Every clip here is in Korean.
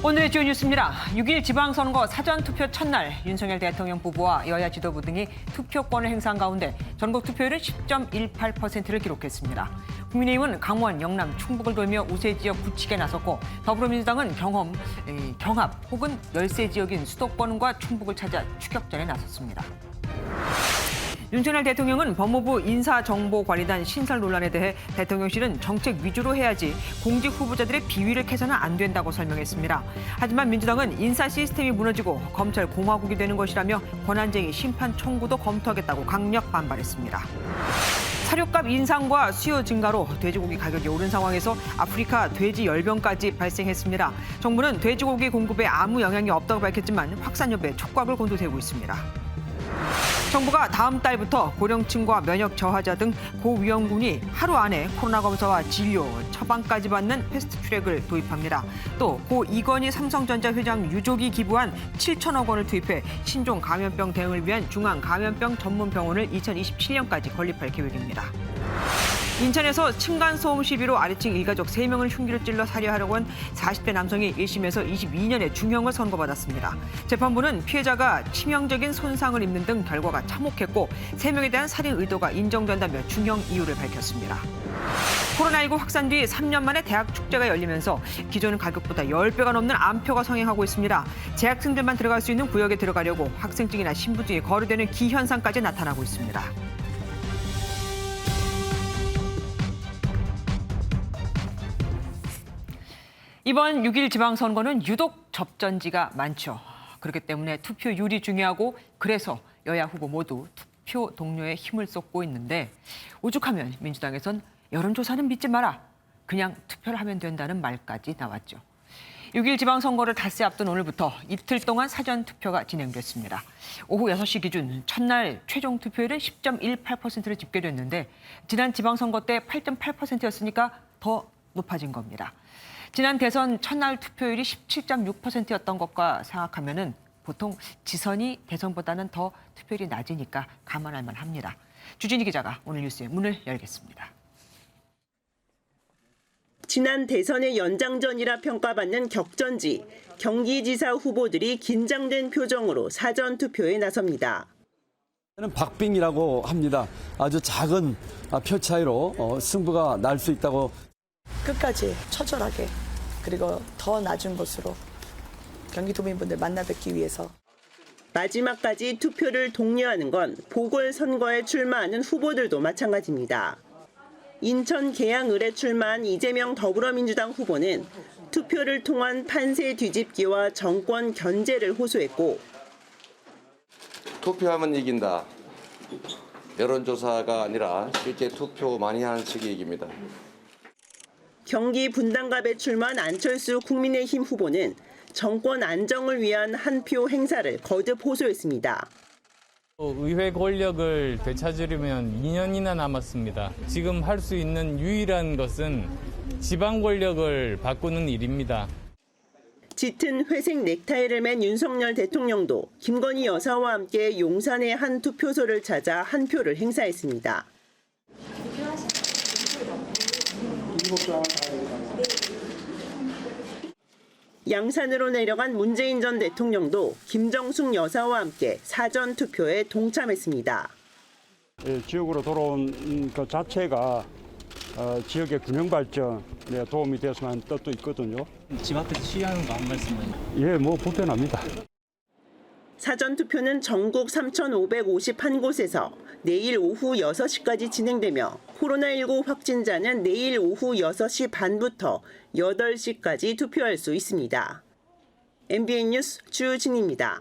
오늘의 주요 뉴스입니다. 6일 지방선거 사전투표 첫날 윤석열 대통령 부부와 여야 지도부 등이 투표권을 행사한 가운데 전국 투표율은 10.18%를 기록했습니다. 국민의힘은 강원, 영남, 충북을 돌며 우세 지역 굳히게 나섰고 더불어민주당은 경합 혹은 열세 지역인 수도권과 충북을 찾아 추격전에 나섰습니다. 윤석열 대통령은 법무부 인사정보관리단 신설 논란에 대해 대통령실은 정책 위주로 해야지 공직 후보자들의 비위를 캐서는 안 된다고 설명했습니다. 하지만 민주당은 인사 시스템이 무너지고 검찰 공화국이 되는 것이라며 권한쟁의 심판 청구도 검토하겠다고 강력 반발했습니다. 사료값 인상과 수요 증가로 돼지고기 가격이 오른 상황에서 아프리카 돼지 열병까지 발생했습니다. 정부는 돼지고기 공급에 아무 영향이 없다고 밝혔지만 확산 여부에 촉각을 곤두세우고 있습니다. 정부가 다음 달부터 고령층과 면역 저하자 등 고위험군이 하루 안에 코로나 검사와 진료, 처방까지 받는 패스트트랙을 도입합니다. 또 고 이건희 삼성전자 회장 유족이 기부한 7천억 원을 투입해 신종 감염병 대응을 위한 중앙감염병 전문병원을 2027년까지 건립할 계획입니다. 인천에서 층간소음 시비로 아래층 일가족 3명을 흉기로 찔러 살해하려고 한 40대 남성이 1심에서 22년의 중형을 선고받았습니다. 재판부는 피해자가 치명적인 손상을 입는 등 결과가 참혹했고 3명에 대한 살인 의도가 인정된다며 중형 이유를 밝혔습니다. 코로나19 확산 뒤 3년 만에 대학 축제가 열리면서 기존 가격보다 10배가 넘는 암표가 성행하고 있습니다. 재학생들만 들어갈 수 있는 구역에 들어가려고 학생증이나 신분증이 거래되는 기현상까지 나타나고 있습니다. 이번 6일 지방선거는 유독 접전지가 많죠. 그렇기 때문에 투표율이 중요하고 그래서 여야 후보 모두 투표 동료에 힘을 쏟고 있는데 오죽하면 민주당에선 여론조사는 믿지 마라. 그냥 투표를 하면 된다는 말까지 나왔죠. 6일 지방선거를 닷새 앞둔 오늘부터 이틀 동안 사전투표가 진행됐습니다. 오후 6시 기준 첫날 최종 투표율은 10.18%로 집계됐는데 지난 지방선거 때 8.8%였으니까 더 높아진 겁니다. 지난 대선 첫날 투표율이 17.6%였던 것과 생각하면은 보통 지선이 대선보다는 더 투표율이 낮으니까 감안할 만합니다. 주진희 기자가 오늘 뉴스의 문을 열겠습니다. 지난 대선의 연장전이라 평가받는 격전지, 경기지사 후보들이 긴장된 표정으로 사전투표에 나섭니다. 저는 박빙이라고 합니다. 아주 작은 표 차이로 승부가 날 수 있다고. 끝까지 처절하게 그리고 더 낮은 곳으로 경기도민분들 만나 뵙기 위해서 마지막까지 투표를 독려하는 건 보궐선거에 출마하는 후보들도 마찬가지입니다. 인천 계양을에 출마한 이재명 더불어민주당 후보는 투표를 통한 판세 뒤집기와 정권 견제를 호소했고 투표하면 이긴다. 여론조사가 아니라 실제 투표 많이 하는 측이 이깁니다. 경기 분당갑에 출마한 안철수 국민의힘 후보는 정권 안정을 위한 한 표 행사를 거듭 호소했습니다. 의회 권력을 되찾으려면 2년이나 남았습니다. 지금 할 수 있는 유일한 것은 지방 권력을 바꾸는 일입니다. 짙은 회색 넥타이를 맨 윤석열 대통령도 김건희 여사와 함께 용산의 한 투표소를 찾아 한 표를 행사했습니다. 양산으로 내려간 문재인 전 대통령도 김정숙 여사와 함께 사전투표에 동참했습니다. 지역으로 돌아온 그 자체가 지역의 균형 발전에 도움이 되었으면 하는 뜻도 있거든요. 집 앞에서 시위하는 거 한 말씀은? 예, 불편합니다. 사전투표는 전국 3,551곳에서 내일 오후 6시까지 진행되며 코로나19 확진자는 내일 오후 6시 반부터 8시까지 투표할 수 있습니다. MBN 뉴스 주진희입니다.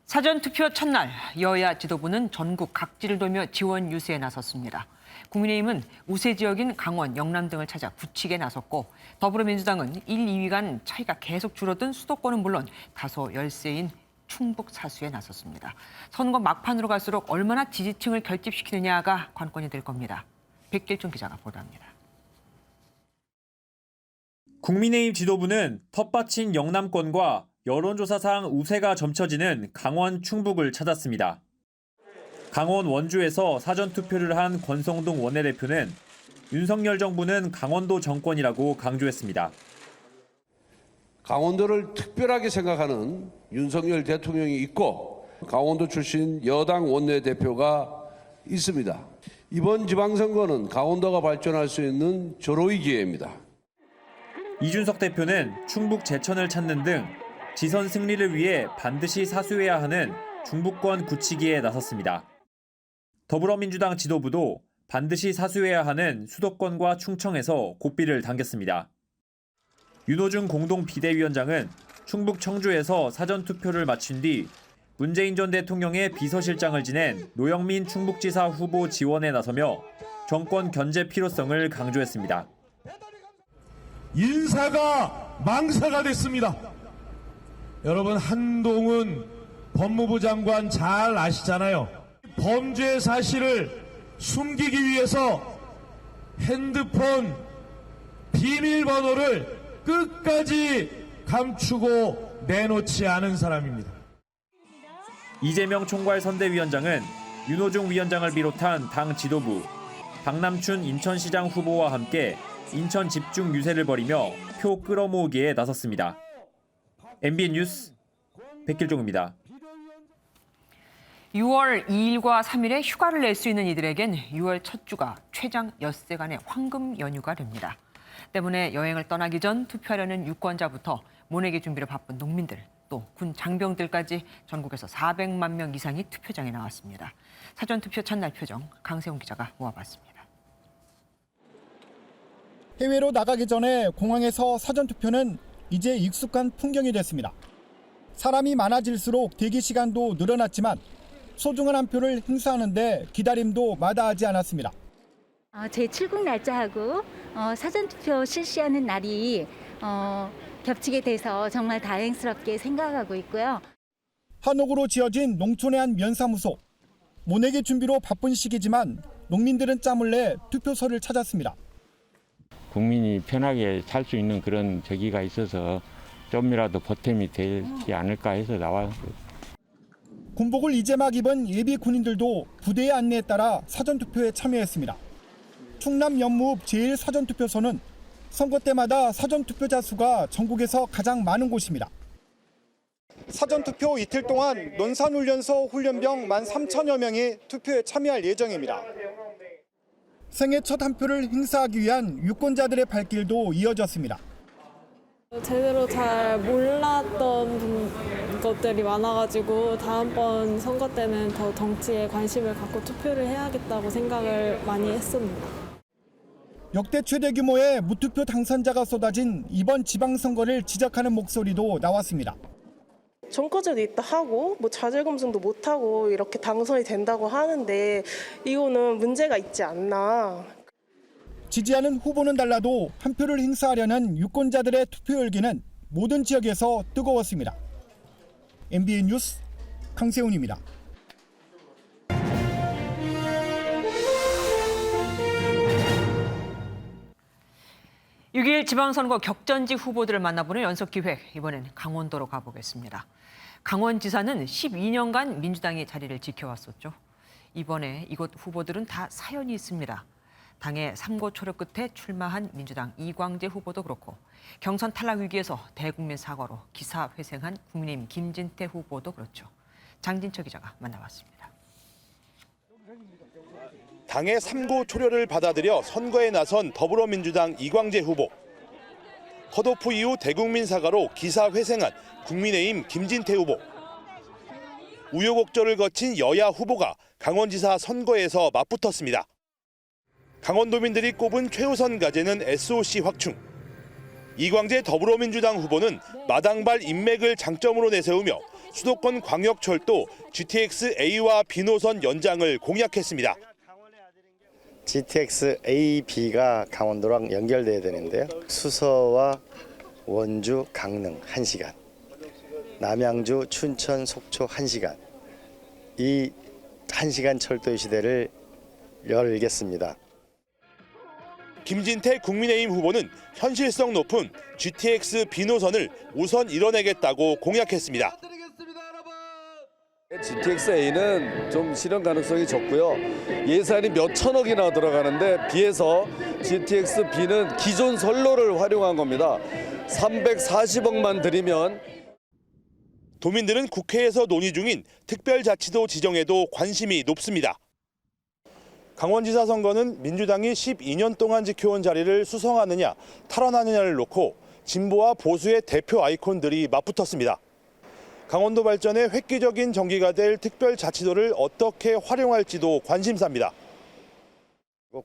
사전투표 첫날 여야 지도부는 전국 각지를 돌며 지원 유세에 나섰습니다. 국민의힘은 우세 지역인 강원, 영남 등을 찾아 굳히게 나섰고 더불어민주당은 1, 2위 간 차이가 계속 줄어든 수도권은 물론 다소 열세인 충북 사수에 나섰습니다. 선거 막판으로 갈수록 얼마나 지지층을 결집시키느냐가 관건이 될 겁니다. 백길준 기자가 보도합니다. 국민의힘 지도부는 텃밭인 영남권과 여론조사상 우세가 점쳐지는 강원, 충북을 찾았습니다. 강원 원주에서 사전투표를 한 권성동 원내대표는 윤석열 정부는 강원도 정권이라고 강조했습니다. 강원도를 특별하게 생각하는 윤석열 대통령이 있고 강원도 출신 여당 원내대표가 있습니다. 이번 지방선거는 강원도가 발전할 수 있는 절호의 기회입니다. 이준석 대표는 충북 제천을 찾는 등 지선 승리를 위해 반드시 사수해야 하는 중부권 굳히기에 나섰습니다. 더불어민주당 지도부도 반드시 사수해야 하는 수도권과 충청에서 고삐를 당겼습니다. 윤호중 공동 비대위원장은 충북 청주에서 사전투표를 마친 뒤 문재인 전 대통령의 비서실장을 지낸 노영민 충북지사 후보 지원에 나서며 정권 견제 필요성을 강조했습니다. 인사가 망사가 됐습니다. 여러분, 한동훈 법무부 장관 잘 아시잖아요. 범죄 사실을 숨기기 위해서 핸드폰 비밀번호를 끝까지 감추고 내놓지 않은 사람입니다. 이재명 총괄선대위원장은 윤호중 위원장을 비롯한 당 지도부, 박남춘 인천시장 후보와 함께 인천 집중 유세를 벌이며 표 끌어모으기에 나섰습니다. MBN 뉴스 백길종입니다. 6월 2일과 3일에 휴가를 낼 수 있는 이들에겐 6월 첫 주가 최장 엿새간의 황금 연휴가 됩니다. 때문에 여행을 떠나기 전 투표하려는 유권자부터 모내기 준비로 바쁜 농민들, 또 군 장병들까지 전국에서 400만 명 이상이 투표장에 나왔습니다. 사전투표 첫날 표정 강세훈 기자가 모아봤습니다. 해외로 나가기 전에 공항에서 사전투표는 이제 익숙한 풍경이 됐습니다. 사람이 많아질수록 대기 시간도 늘어났지만 소중한 한 표를 행사하는데 기다림도 마다하지 않았습니다. 제 출국 날짜하고 사전투표 실시하는 날이 겹치게 돼서 정말 다행스럽게 생각하고 있고요. 한옥으로 지어진 농촌의 한 면사무소. 모내기 준비로 바쁜 시기지만 농민들은 짬을 내 투표소를 찾았습니다. 국민이 편하게 살 수 있는 그런 저기가 있어서 좀이라도 보탬이 되지 않을까 해서 나왔어요. 군복을 이제 막 입은 예비 군인들도 부대의 안내에 따라 사전투표에 참여했습니다. 충남 연무읍 제1사전투표소는 선거 때마다 사전투표자 수가 전국에서 가장 많은 곳입니다. 사전투표 이틀 동안 논산훈련소 훈련병 13,000여 명이 투표에 참여할 예정입니다. 생애 첫 한 표를 행사하기 위한 유권자들의 발길도 이어졌습니다. 제대로 잘 몰랐던 것들이 많아가지고 다음번 선거 때는 더 정치에 관심을 갖고 투표를 해야겠다고 생각을 많이 했습니다. 역대 최대 규모의 무투표 당선자가 쏟아진 이번 지방선거를 지적하는 목소리도 나왔습니다. 전과제도 있다 하고 자질 검증도 못 하고 이렇게 당선이 된다고 하는데 이거는 문제가 있지 않나. 지지하는 후보는 달라도 한 표를 행사하려는 유권자들의 투표 열기는 모든 지역에서 뜨거웠습니다. MBN 뉴스 강세훈입니다. 6.1 지방선거 격전지 후보들을 만나보는 연속기획, 이번엔 강원도로 가보겠습니다. 강원지사는 12년간 민주당의 자리를 지켜왔었죠. 이번에 이곳 후보들은 다 사연이 있습니다. 당의 삼고초려 끝에 출마한 민주당 이광재 후보도 그렇고 경선 탈락 위기에서 대국민 사과로 기사회생한 국민의힘 김진태 후보도 그렇죠. 장진철 기자가 만나봤습니다. 당의 삼고초려를 받아들여 선거에 나선 더불어민주당 이광재 후보. 컷오프 이후 대국민 사과로 기사회생한 국민의힘 김진태 후보. 우여곡절을 거친 여야 후보가 강원지사 선거에서 맞붙었습니다. 강원도민들이 꼽은 최우선 과제는 SOC 확충. 이광재 더불어민주당 후보는 마당발 인맥을 장점으로 내세우며 수도권 광역철도 GTX A와 B 노선 연장을 공약했습니다. GTX A, B가 강원도랑 연결돼야 되는데요. 수서와 원주, 강릉 1시간, 남양주, 춘천, 속초 1시간. 이 1시간 철도의 시대를 열겠습니다. 김진태 국민의힘 후보는 현실성 높은 GTX B 노선을 우선 이뤄내겠다고 공약했습니다. GTX-A는 좀 실현 가능성이 적고요. 예산이 몇 천억이나 들어가는데 비해서 GTX-B는 기존 선로를 활용한 겁니다. 340억만 들이면 도민들은 국회에서 논의 중인 특별자치도 지정에도 관심이 높습니다. 강원지사 선거는 민주당이 12년 동안 지켜온 자리를 수성하느냐 탈환하느냐를 놓고 진보와 보수의 대표 아이콘들이 맞붙었습니다. 강원도 발전의 획기적인 전기가 될 특별자치도를 어떻게 활용할지도 관심사입니다.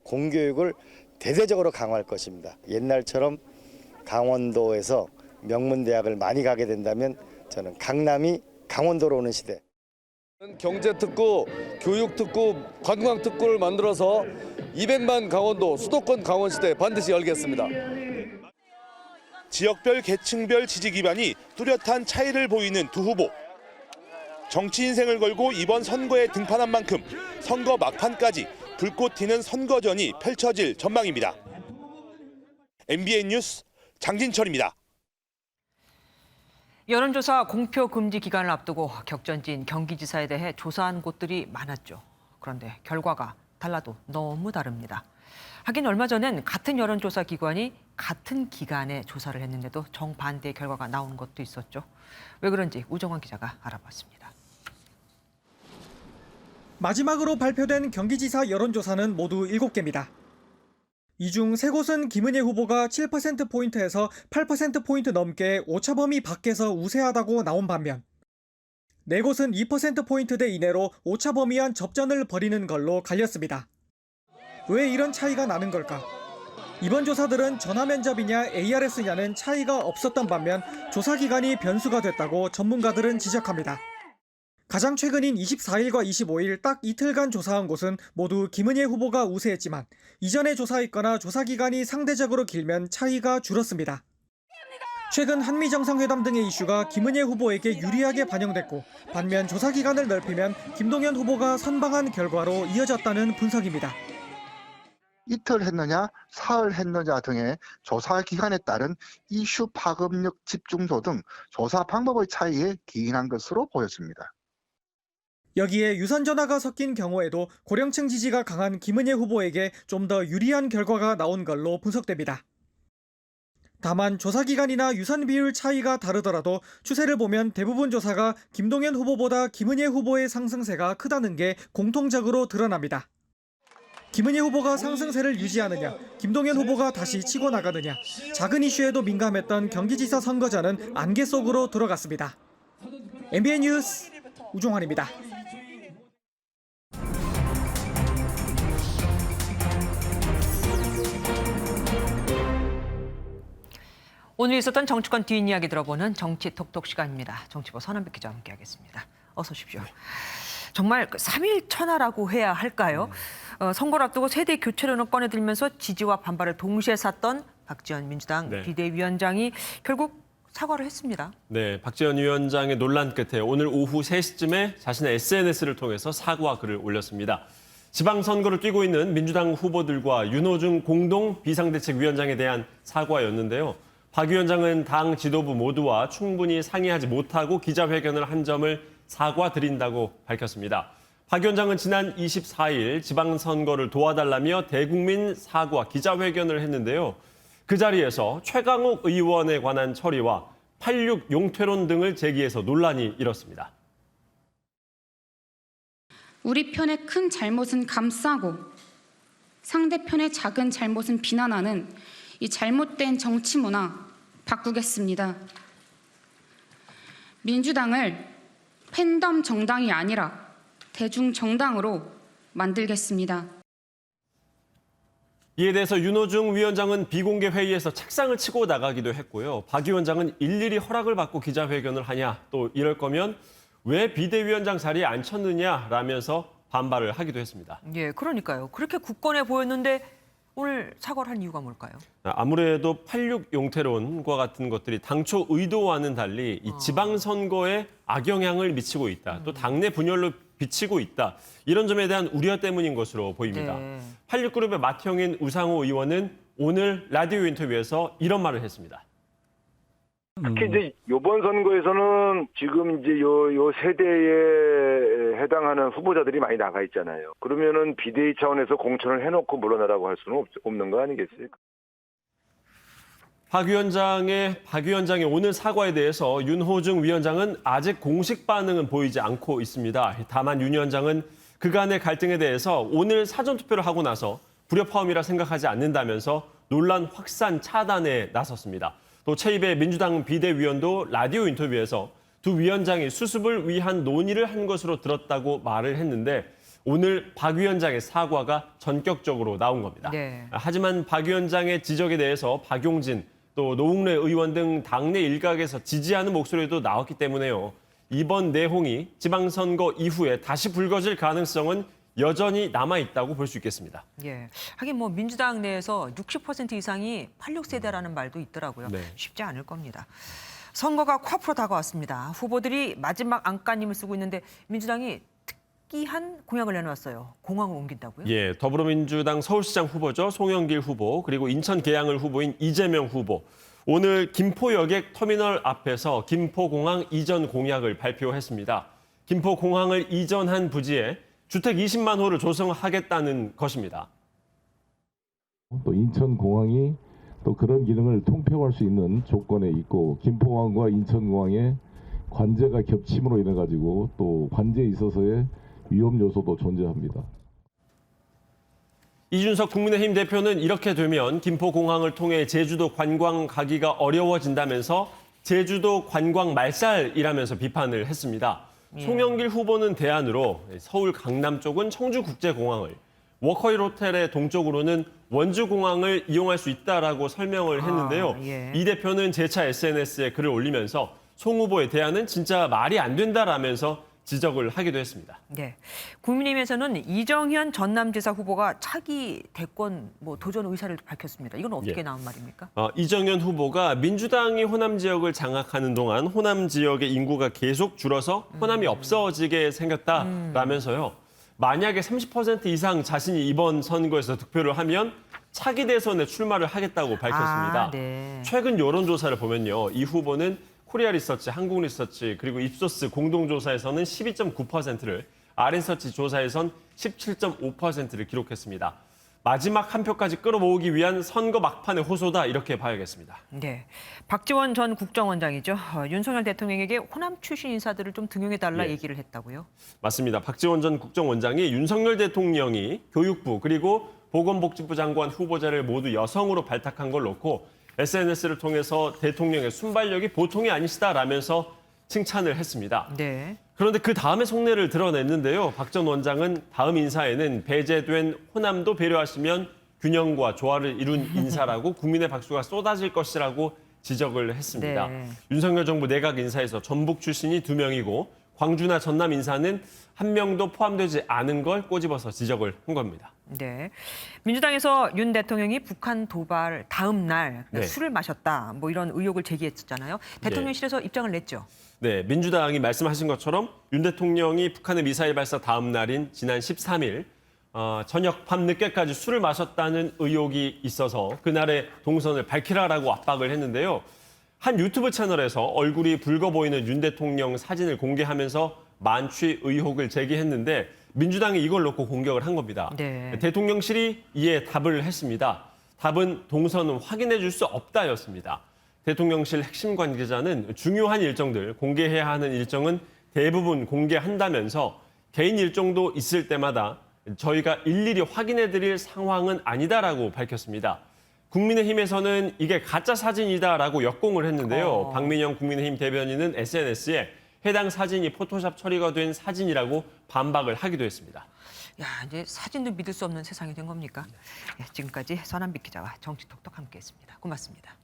공교육을 대대적으로 강화할 것입니다. 옛날처럼 강원도에서 명문대학을 많이 가게 된다면 저는 강남이 강원도로 오는 시대. 경제특구, 교육특구, 관광특구를 만들어서 200만 강원도, 수도권 강원시대 반드시 열겠습니다. 지역별 계층별 지지 기반이 뚜렷한 차이를 보이는 두 후보. 정치 인생을 걸고 이번 선거에 등판한 만큼 선거 막판까지 불꽃 튀는 선거전이 펼쳐질 전망입니다. MBN 뉴스 장진철입니다. 여론조사 공표 금지 기간을 앞두고 격전지인 경기지사에 대해 조사한 곳들이 많았죠. 그런데 결과가 달라도 너무 다릅니다. 하긴 얼마 전엔 같은 여론조사 기관이 같은 기간에 조사를 했는데도 정반대의 결과가 나오는 것도 있었죠. 왜 그런지 우정환 기자가 알아봤습니다. 마지막으로 발표된 경기지사 여론조사는 모두 7개입니다. 이 중 3곳은 김은혜 후보가 7%포인트에서 8%포인트 넘게 오차범위 밖에서 우세하다고 나온 반면 4곳은 2%포인트대 이내로 오차범위 안 접전을 벌이는 걸로 갈렸습니다. 왜 이런 차이가 나는 걸까? 이번 조사들은 전화면접이냐 ARS냐는 차이가 없었던 반면 조사기간이 변수가 됐다고 전문가들은 지적합니다. 가장 최근인 24일과 25일 딱 이틀간 조사한 곳은 모두 김은혜 후보가 우세했지만 이전에 조사했거나 조사기간이 상대적으로 길면 차이가 줄었습니다. 최근 한미정상회담 등의 이슈가 김은혜 후보에게 유리하게 반영됐고 반면 조사기간을 넓히면 김동연 후보가 선방한 결과로 이어졌다는 분석입니다. 이틀 했느냐, 사흘 했느냐 등의 조사 기간에 따른 이슈 파급력 집중도 등 조사 방법의 차이에 기인한 것으로 보였습니다. 여기에 유선 전화가 섞인 경우에도 고령층 지지가 강한 김은혜 후보에게 좀 더 유리한 결과가 나온 걸로 분석됩니다. 다만 조사 기간이나 유선 비율 차이가 다르더라도 추세를 보면 대부분 조사가 김동연 후보보다 김은혜 후보의 상승세가 크다는 게 공통적으로 드러납니다. 김은혜 후보가 상승세를 유지하느냐, 김동연 후보가 다시 치고 나가느냐, 작은 이슈에도 민감했던 경기지사 선거전은 안개 속으로 들어갔습니다. MBN 뉴스 우종환입니다. 오늘 있었던 정치권 뒷이야기 들어보는 정치 톡톡 시간입니다. 정치부 선한빛 기자와 함께하겠습니다. 어서 오십시오. 정말 3일 천하라고 해야 할까요? 선거를 앞두고 세대 교체론을 꺼내들면서 지지와 반발을 동시에 샀던 박지원 민주당 비대위원장이 결국 사과를 했습니다. 네, 박지원 위원장의 논란 끝에 오늘 오후 3시쯤에 자신의 SNS를 통해서 사과 글을 올렸습니다. 지방선거를 뛰고 있는 민주당 후보들과 윤호중 공동 비상대책위원장에 대한 사과였는데요. 박 위원장은 당 지도부 모두와 충분히 상의하지 못하고 기자회견을 한 점을 사과드린다고 밝혔습니다. 박 위원장은 지난 24일 지방선거를 도와달라며 대국민 사과 기자회견을 했는데요. 그 자리에서 최강욱 의원에 관한 처리와 86 용퇴론 등을 제기해서 논란이 일었습니다. 우리 편의 큰 잘못은 감싸고 상대편의 작은 잘못은 비난하는 이 잘못된 정치 문화 바꾸겠습니다. 민주당을 팬덤 정당이 아니라 대중 정당으로 만들겠습니다. 이에 대해서 윤호중 위원장은 비공개 회의에서 책상을 치고 나가기도 했고요. 박 위원장은 일일이 허락을 받고 기자회견을 하냐, 또 이럴 거면 왜 비대위원장 자리에 앉혔느냐라면서 반발을 하기도 했습니다. 예, 그러니까요. 그렇게 굳건해 보였는데 오늘 사과를 한 이유가 뭘까요? 아무래도 86 용태론과 같은 것들이 당초 의도와는 달리 이 지방선거에 악영향을 미치고 있다. 또 당내 분열로 비치고 있다. 이런 점에 대한 우려 때문인 것으로 보입니다. 86그룹의 맏형인 우상호 의원은 오늘 라디오 인터뷰에서 이런 말을 했습니다. 특히 이제 이번 선거에서는 지금 이제 요 세대에 해당하는 후보자들이 많이 나가 있잖아요. 그러면은 비대위 차원에서 공천을 해놓고 물러나라고 할 수는 없는 거 아니겠어요? 박 위원장의 오늘 사과에 대해서 윤호중 위원장은 아직 공식 반응은 보이지 않고 있습니다. 다만 윤 위원장은 그간의 갈등에 대해서 오늘 사전투표를 하고 나서 불협화음이라 생각하지 않는다면서 논란 확산 차단에 나섰습니다. 또 최입의 민주당 비대위원도 라디오 인터뷰에서 두 위원장이 수습을 위한 논의를 한 것으로 들었다고 말을 했는데 오늘 박 위원장의 사과가 전격적으로 나온 겁니다. 네. 하지만 박 위원장의 지적에 대해서 박용진 또 노웅래 의원 등 당내 일각에서 지지하는 목소리도 나왔기 때문에요. 이번 내홍이 지방선거 이후에 다시 불거질 가능성은 여전히 남아있다고 볼 수 있겠습니다. 예. 하긴 뭐 민주당 내에서 60% 이상이 86세대라는 말도 있더라고요. 네. 쉽지 않을 겁니다. 선거가 코앞으로 다가왔습니다. 후보들이 마지막 안간힘을 쓰고 있는데 민주당이 특이한 공약을 내놓았어요. 공항을 옮긴다고요? 예, 더불어민주당 서울시장 후보죠. 송영길 후보, 그리고 인천 계양을 후보인 이재명 후보. 오늘 김포 여객 터미널 앞에서 김포공항 이전 공약을 발표했습니다. 김포공항을 이전한 부지에 주택 20만 호를 조성하겠다는 것입니다. 또 인천공항이 또 그런 기능을 통폐합할 수 있는 조건에 있고 김포공항과 인천공항의 관제가 겹침으로 인해 가지고 또 관제에 있어서의 위험 요소도 존재합니다. 이준석 국민의힘 대표는 이렇게 되면 김포공항을 통해 제주도 관광 가기가 어려워진다면서 제주도 관광 말살이라면서 비판을 했습니다. 송영길 후보는 대안으로 서울 강남 쪽은 청주국제공항을, 워커힐 호텔의 동쪽으로는 원주공항을 이용할 수 있다라고 설명을 했는데요. 이 대표는 재차 SNS에 글을 올리면서 송 후보의 대안은 진짜 말이 안 된다라면서 지적을 하기도 했습니다. 네, 국민의힘에서는 이정현 전남지사 후보가 차기 대권 도전 의사를 밝혔습니다. 이건 어떻게 나온 말입니까? 이정현 후보가 민주당이 호남 지역을 장악하는 동안 호남 지역의 인구가 계속 줄어서 호남이 없어지게 생겼다라면서요. 만약에 30% 이상 자신이 이번 선거에서 득표를 하면 차기 대선에 출마를 하겠다고 밝혔습니다. 네. 최근 여론조사를 보면요. 이 후보는 코리아 리서치, 한국 리서치, 그리고 입소스 공동조사에서는 12.9%를, 아랜서치 조사에선 17.5%를 기록했습니다. 마지막 한 표까지 끌어모으기 위한 선거 막판의 호소다, 이렇게 봐야겠습니다. 네, 박지원 전 국정원장이죠. 윤석열 대통령에게 호남 출신 인사들을 좀 등용해달라 얘기를 했다고요? 맞습니다. 박지원 전 국정원장이 윤석열 대통령이 교육부 그리고 보건복지부 장관 후보자를 모두 여성으로 발탁한 걸 놓고 SNS를 통해서 대통령의 순발력이 보통이 아니시다라면서 칭찬을 했습니다. 네. 그런데 그 다음에 속내를 드러냈는데요. 박 전 원장은 다음 인사에는 배제된 호남도 배려하시면 균형과 조화를 이룬 인사라고 국민의 박수가 쏟아질 것이라고 지적을 했습니다. 네. 윤석열 정부 내각 인사에서 전북 출신이 2명이고 광주나 전남 인사는 1명도 포함되지 않은 걸 꼬집어서 지적을 한 겁니다. 네, 민주당에서 윤 대통령이 북한 도발 다음 날 네. 술을 마셨다, 이런 의혹을 제기했었잖아요. 대통령실에서 입장을 냈죠. 네, 민주당이 말씀하신 것처럼 윤 대통령이 북한의 미사일 발사 다음 날인 지난 13일 저녁 밤늦게까지 술을 마셨다는 의혹이 있어서 그날의 동선을 밝히라라고 압박을 했는데요. 한 유튜브 채널에서 얼굴이 붉어 보이는 윤 대통령 사진을 공개하면서 만취 의혹을 제기했는데 민주당이 이걸 놓고 공격을 한 겁니다. 네. 대통령실이 이에 답을 했습니다. 답은 동선은 확인해 줄 수 없다였습니다. 대통령실 핵심 관계자는 중요한 일정들, 공개해야 하는 일정은 대부분 공개한다면서 개인 일정도 있을 때마다 저희가 일일이 확인해 드릴 상황은 아니다라고 밝혔습니다. 국민의힘에서는 이게 가짜 사진이다라고 역공을 했는데요. 박민영 국민의힘 대변인은 SNS에 해당 사진이 포토샵 처리가 된 사진이라고 반박을 하기도 했습니다. 야, 이제 사진도 믿을 수 없는 세상이 된 겁니까? 네, 지금까지 선한빛 기자와 정치톡톡 함께했습니다. 고맙습니다.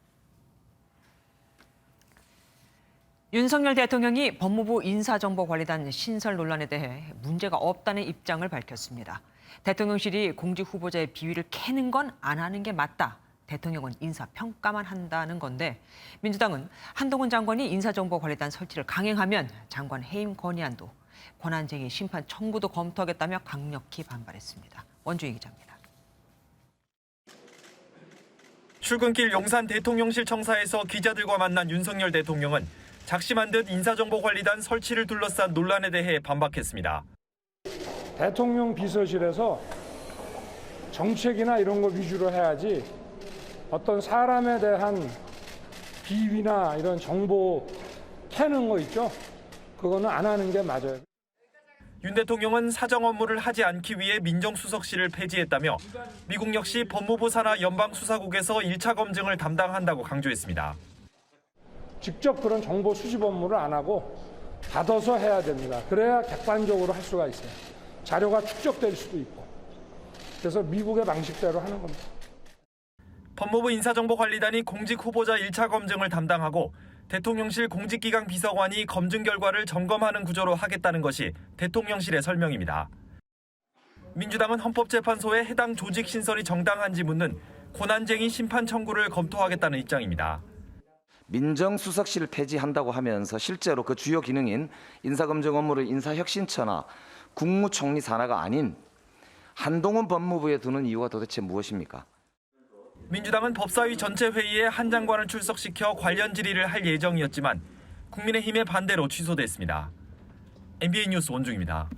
윤석열 대통령이 법무부 인사정보관리단 신설 논란에 대해 문제가 없다는 입장을 밝혔습니다. 대통령실이 공직 후보자의 비위를 캐는 건 안 하는 게 맞다. 대통령은 인사평가만 한다는 건데 민주당은 한동훈 장관이 인사정보관리단 설치를 강행하면 장관 해임 건의안도 권한쟁의 심판 청구도 검토하겠다며 강력히 반발했습니다. 원주희 기자입니다. 출근길 용산 대통령실 청사에서 기자들과 만난 윤석열 대통령은 작심한 듯 인사정보관리단 설치를 둘러싼 논란에 대해 반박했습니다. 대통령 비서실에서 정책이나 이런 거 위주로 해야지 어떤 사람에 대한 비위나 이런 정보 캐는 거 있죠. 그거는 안 하는 게 맞아요. 윤 대통령은 사정 업무를 하지 않기 위해 민정수석실을 폐지했다며 미국 역시 법무부 산하 연방수사국에서 1차 검증을 담당한다고 강조했습니다. 직접 그런 정보 수집 업무를 안 하고 받아서 해야 됩니다. 그래야 객관적으로 할 수가 있어요. 자료가 축적될 수도 있고. 그래서 미국의 방식대로 하는 겁니다. 법무부 인사정보관리단이 공직 후보자 1차 검증을 담당하고 대통령실 공직기강 비서관이 검증 결과를 점검하는 구조로 하겠다는 것이 대통령실의 설명입니다. 민주당은 헌법재판소에 해당 조직 신설이 정당한지 묻는 권한쟁의 심판 청구를 검토하겠다는 입장입니다. 민정수석실을 폐지한다고 하면서 실제로 그 주요 기능인 인사검증 업무를 인사혁신처나 국무총리 산하가 아닌 한동훈 법무부에 두는 이유가 도대체 무엇입니까? 민주당은 법사위 전체 회의에 한 장관을 출석시켜 관련 질의를 할 예정이었지만 국민의힘의 반대로 취소됐습니다. MBN 뉴스 원중입니다.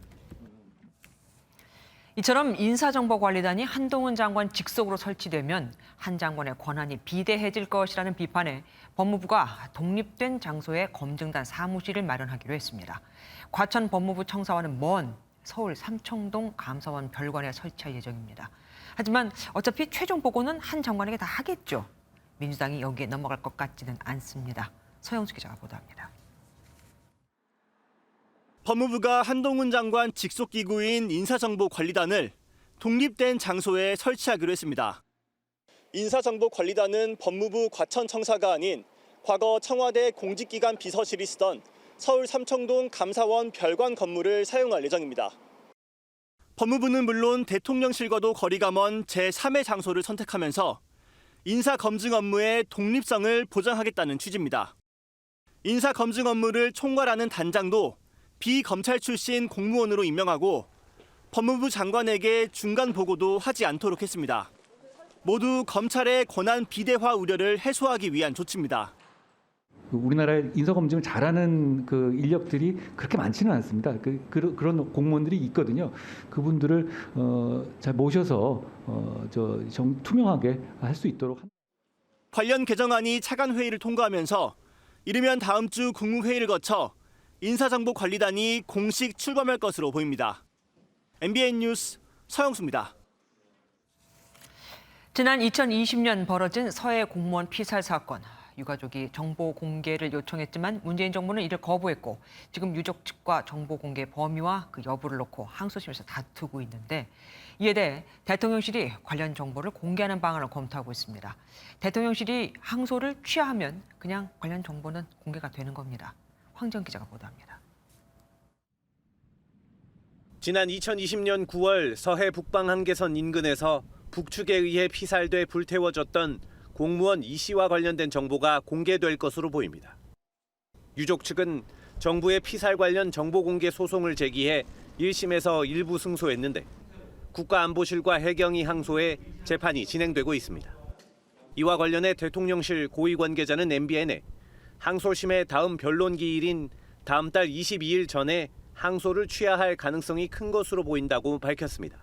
이처럼 인사정보관리단이 한동훈 장관 직속으로 설치되면 한 장관의 권한이 비대해질 것이라는 비판에 법무부가 독립된 장소에 검증단 사무실을 마련하기로 했습니다. 과천 법무부 청사와는 먼 서울 삼청동 감사원 별관에 설치할 예정입니다. 하지만 어차피 최종 보고는 한 장관에게 다 하겠죠. 민주당이 여기에 넘어갈 것 같지는 않습니다. 서영수 기자가 보도합니다. 법무부가 한동훈 장관 직속 기구인 인사정보관리단을 독립된 장소에 설치하기로 했습니다. 인사정보관리단은 법무부 과천청사가 아닌 과거 청와대 공직기관 비서실이 쓰던 서울 삼청동 감사원 별관 건물을 사용할 예정입니다. 법무부는 물론 대통령실과도 거리가 먼 제3의 장소를 선택하면서 인사검증 업무의 독립성을 보장하겠다는 취지입니다. 인사검증 업무를 총괄하는 단장도 비검찰 출신 공무원으로 임명하고 법무부 장관에게 중간 보고도 하지 않도록 했습니다. 모두 검찰의 권한 비대화 우려를 해소하기 위한 조치입니다. 우리나라에 인사검증을 잘하는 그 인력들이 그렇게 많지는 않습니다. 그런 공무원들이 있거든요. 그분들을 잘 모셔서 투명하게 할 수 있도록. 관련 개정안이 차관 회의를 통과하면서 이르면 다음 주 국무회의를 거쳐 인사정보관리단이 공식 출범할 것으로 보입니다. MBN 뉴스 서영수입니다. 지난 2020년 벌어진 서해 공무원 피살 사건. 유가족이 정보 공개를 요청했지만 문재인 정부는 이를 거부했고 지금 유족 측과 정보 공개 범위와 그 여부를 놓고 항소심에서 다투고 있는데 이에 대해 대통령실이 관련 정보를 공개하는 방안을 검토하고 있습니다. 대통령실이 항소를 취하하면 그냥 관련 정보는 공개가 되는 겁니다. 황정 기자가 보도합니다. 지난 2020년 9월 서해 북방 한계선 인근에서 북측에 의해 피살돼 불태워졌던 공무원 이 씨와 관련된 정보가 공개될 것으로 보입니다. 유족 측은 정부의 피살 관련 정보 공개 소송을 제기해 1심에서 일부 승소했는데 국가안보실과 해경이 항소해 재판이 진행되고 있습니다. 이와 관련해 대통령실 고위 관계자는 MBN에 항소심의 다음 변론 기일인 다음 달 22일 전에 항소를 취하할 가능성이 큰 것으로 보인다고 밝혔습니다.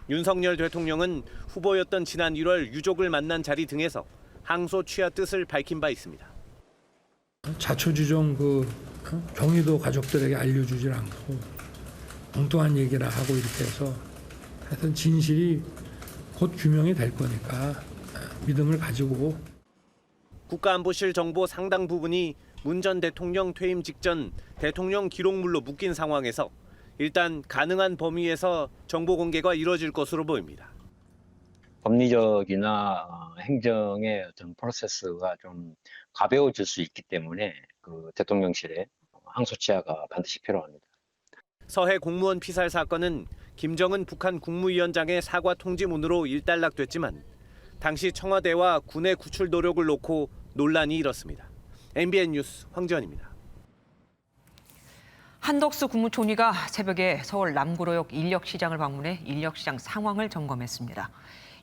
윤석열 대통령은 후보였던 지난 1월 유족을 만난 자리 등에서 항소 취하 뜻을 밝힌 바 있습니다. 자초지종 경위도 가족들에게 알려주질 않고 엉뚱한 얘기를 하고 이렇게 해서 하여튼 진실이 곧 규명이 될 거니까 믿음을 가지고. 국가안보실 정보 상당 부분이 문 전 대통령 퇴임 직전 대통령 기록물로 묶인 상황에서 일단 가능한 범위에서 정보 공개가 이뤄질 것으로 보입니다. 법리적이나 행정의 어떤 프로세스가 좀 가벼워질 수 있기 때문에 그 대통령실의 항소 취하가 반드시 필요합니다. 서해 공무원 피살 사건은 김정은 북한 국무위원장의 사과 통지문으로 일단락됐지만 당시 청와대와 군의 구출 노력을 놓고 논란이 일었습니다. MBN 뉴스 황지원입니다. 한덕수 국무총리가 새벽에 서울 남구로역 인력시장을 방문해 인력시장 상황을 점검했습니다.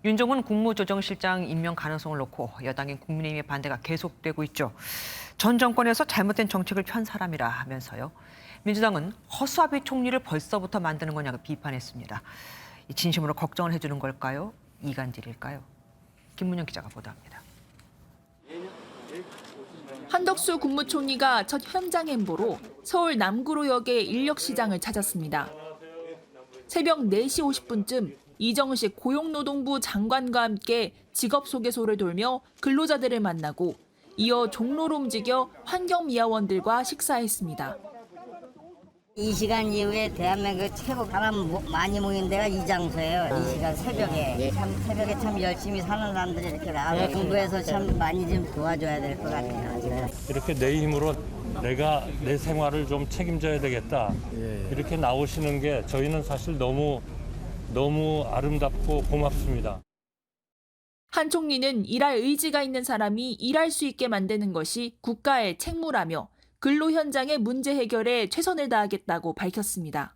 윤종훈 국무조정실장 임명 가능성을 놓고 여당인 국민의힘의 반대가 계속되고 있죠. 전 정권에서 잘못된 정책을 편 사람이라 하면서요. 민주당은 허수아비 총리를 벌써부터 만드는 거냐고 비판했습니다. 진심으로 걱정을 해주는 걸까요? 이간질일까요? 김문영 기자가 보도합니다. 한덕수 국무총리가 첫 현장 행보로 서울 남구로역의 인력시장을 찾았습니다. 새벽 4시 50분쯤 이정식 고용노동부 장관과 함께 직업소개소를 돌며 근로자들을 만나고 이어 종로로 움직여 환경미화원들과 식사했습니다. 이 시간 이후에 대한민국 최고 사람 많이 모인 데가 이 장소예요. 이 시간 새벽에. 새벽에 참 열심히 사는 사람들이 이렇게 나와서 공부해서 참 많이 좀 도와줘야 될 것 같아요. 이렇게 내 힘으로 내가 내 생활을 좀 책임져야 되겠다. 이렇게 나오시는 게 저희는 사실 너무 아름답고 고맙습니다. 한 총리는 일할 의지가 있는 사람이 일할 수 있게 만드는 것이 국가의 책무라며 근로 현장의 문제 해결에 최선을 다하겠다고 밝혔습니다.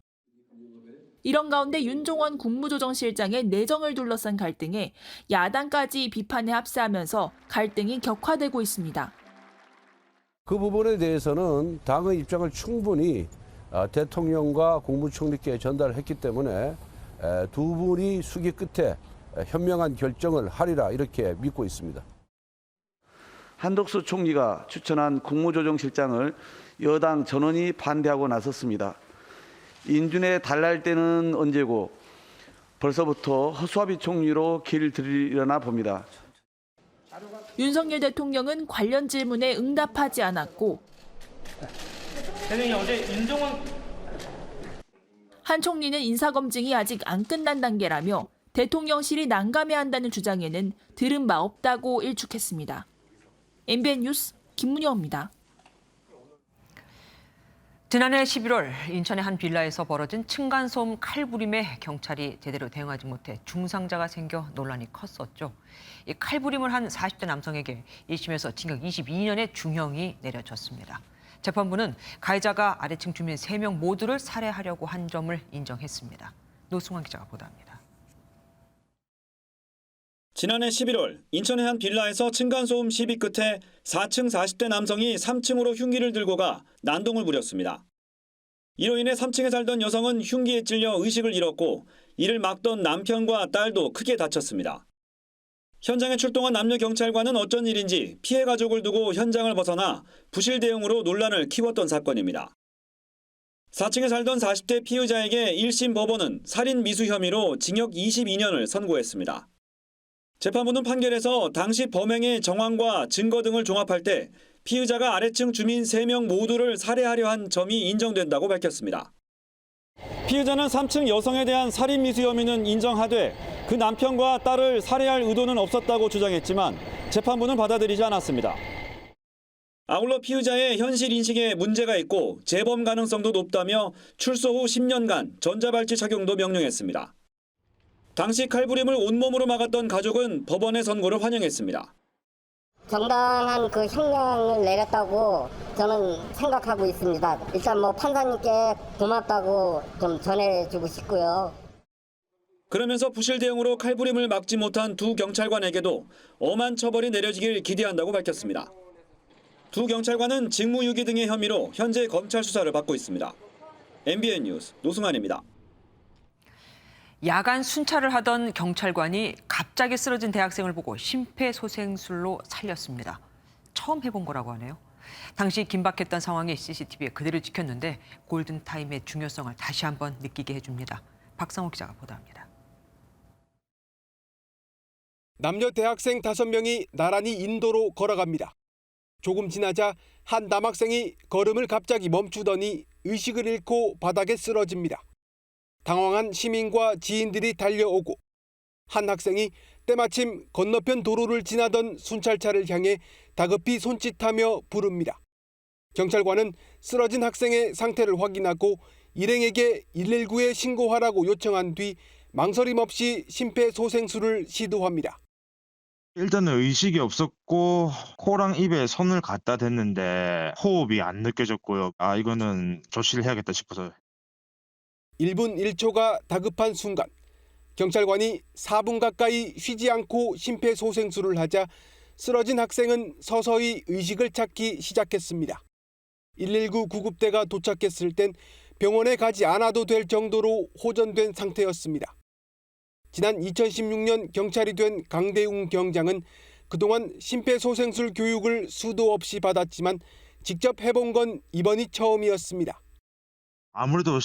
이런 가운데 윤종원 국무조정실장의 내정을 둘러싼 갈등에 야당까지 비판에 합세하면서 갈등이 격화되고 있습니다. 그 부분에 대해서는 당의 입장을 충분히 대통령과 국무총리께 전달했기 때문에 두 분이 수기 끝에 현명한 결정을 하리라 이렇게 믿고 있습니다. 한덕수 총리가 추천한 국무조정실장을 여당 전원이 반대하고 나섰습니다. 인준에 달랄 때는 언제고 벌써부터 허수아비 총리로 길 들이려나 봅니다. 윤석열 대통령은 관련 질문에 응답하지 않았고 대통령이 어제 윤종원 한 총리는 인사검증이 아직 안 끝난 단계라며 대통령실이 난감해한다는 주장에는 들은 바 없다고 일축했습니다. MBN 뉴스 김문영입니다. 지난해 11월 인천의 한 빌라에서 벌어진 층간소음 칼부림에 경찰이 제대로 대응하지 못해 중상자가 생겨 논란이 컸었죠. 이 칼부림을 한 40대 남성에게 1심에서 징역 22년의 중형이 내려졌습니다. 재판부는 가해자가 아래층 주민 3명 모두를 살해하려고 한 점을 인정했습니다. 노승환 기자가 보도합니다. 지난해 11월 인천의 한 빌라에서 층간소음 시비 끝에 4층 40대 남성이 3층으로 흉기를 들고 가 난동을 부렸습니다. 이로 인해 3층에 살던 여성은 흉기에 찔려 의식을 잃었고 이를 막던 남편과 딸도 크게 다쳤습니다. 현장에 출동한 남녀 경찰관은 어쩐 일인지 피해 가족을 두고 현장을 벗어나 부실 대응으로 논란을 키웠던 사건입니다. 4층에 살던 40대 피의자에게 1심 법원은 살인 미수 혐의로 징역 22년을 선고했습니다. 재판부는 판결에서 당시 범행의 정황과 증거 등을 종합할 때 피의자가 아래층 주민 3명 모두를 살해하려 한 점이 인정된다고 밝혔습니다. 피의자는 3층 여성에 대한 살인 미수 혐의는 인정하되 그 남편과 딸을 살해할 의도는 없었다고 주장했지만 재판부는 받아들이지 않았습니다. 아울러 피의자의 현실 인식에 문제가 있고 재범 가능성도 높다며 출소 후 10년간 전자발찌 착용도 명령했습니다. 당시 칼부림을 온몸으로 막았던 가족은 법원의 선고를 환영했습니다. 정당한 그 형량을 내렸다고 저는 생각하고 있습니다. 일단 판사님께 고맙다고 좀 전해주고 싶고요. 그러면서 부실 대응으로 칼부림을 막지 못한 두 경찰관에게도 엄한 처벌이 내려지길 기대한다고 밝혔습니다. 두 경찰관은 직무유기 등의 혐의로 현재 검찰 수사를 받고 있습니다. MBN 뉴스 노승환입니다. 야간 순찰을 하던 경찰관이 갑자기 쓰러진 대학생을 보고 심폐소생술로 살렸습니다. 처음 해본 거라고 하네요. 당시 긴박했던 상황이 CCTV에 그대로 찍혔는데 골든타임의 중요성을 다시 한번 느끼게 해줍니다. 박상욱 기자가 보도합니다. 남녀 대학생 5명이 나란히 인도로 걸어갑니다. 조금 지나자 한 남학생이 걸음을 갑자기 멈추더니 의식을 잃고 바닥에 쓰러집니다. 당황한 시민과 지인들이 달려오고 한 학생이 때마침 건너편 도로를 지나던 순찰차를 향해 다급히 손짓하며 부릅니다. 경찰관은 쓰러진 학생의 상태를 확인하고 일행에게 119에 신고하라고 요청한 뒤 망설임 없이 심폐소생술을 시도합니다. 일단은 의식이 없었고 코랑 입에 손을 갖다 댔는데 호흡이 안 느껴졌고요. 이거는 조치를 해야겠다 싶어서. 1분 1초가 다급한 순간 경찰관이 4분 가까이 쉬지 않고 심폐소생술을 하자 쓰러진 학생은 서서히 의식을 찾기 시작했습니다. 119 구급대가 도착했을 땐 병원에 가지 않아도 될 정도로 호전된 상태였습니다. 지난 2016년 경찰이 된 강대웅 경장은 그동안 심폐소생술 교육을 수도 없이 받았지만 직접 해본 건 이번이 처음이었습니다. 아무래도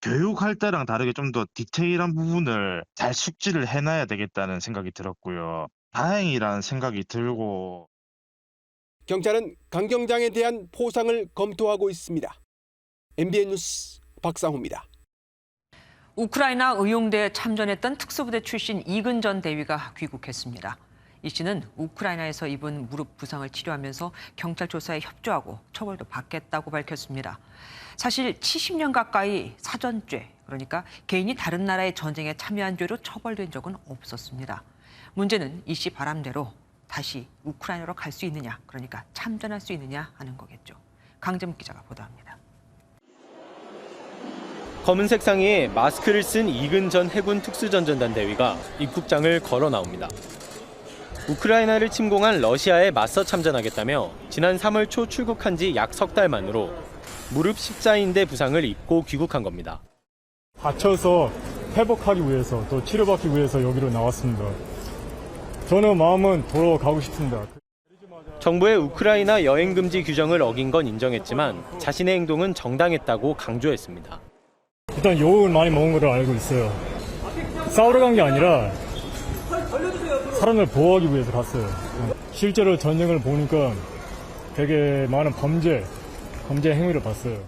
교육할 때랑 다르게 좀 더 디테일한 부분을 잘 숙지를 해놔야 되겠다는 생각이 들었고요. 다행이라는 생각이 들고. 경찰은 강 경장에 대한 포상을 검토하고 있습니다. MBN 뉴스 박상호입니다. 우크라이나 의용대에 참전했던 특수부대 출신 이근전 대위가 귀국했습니다. 이 씨는 우크라이나에서 입은 무릎 부상을 치료하면서 경찰 조사에 협조하고 처벌도 받겠다고 밝혔습니다. 사실 70년 가까이 사전죄, 그러니까 개인이 다른 나라의 전쟁에 참여한 죄로 처벌된 적은 없었습니다. 문제는 이 씨 바람대로 다시 우크라이나로 갈 수 있느냐, 그러니까 참전할 수 있느냐 하는 거겠죠. 강재묵 기자가 보도합니다. 검은색 상의에 마스크를 쓴 이근전 해군 특수전전단 대위가 입국장을 걸어 나옵니다. 우크라이나를 침공한 러시아에 맞서 참전하겠다며 지난 3월 초 출국한 지 약 석 달 만으로 무릎 십자인대 부상을 입고 귀국한 겁니다. 다쳐서 회복하기 위해서 또 치료받기 위해서 여기로 나왔습니다. 저는 마음은 돌아가고 싶습니다. 정부의 우크라이나 여행 금지 규정을 어긴 건 인정했지만 자신의 행동은 정당했다고 강조했습니다. 일단 욕을 많이 먹은 걸 알고 있어요. 싸우러 간 게 아니라 사람을 보호하기 위해서 갔어요. 실제로 전쟁을 보니까 되게 많은 범죄 행위를 봤어요.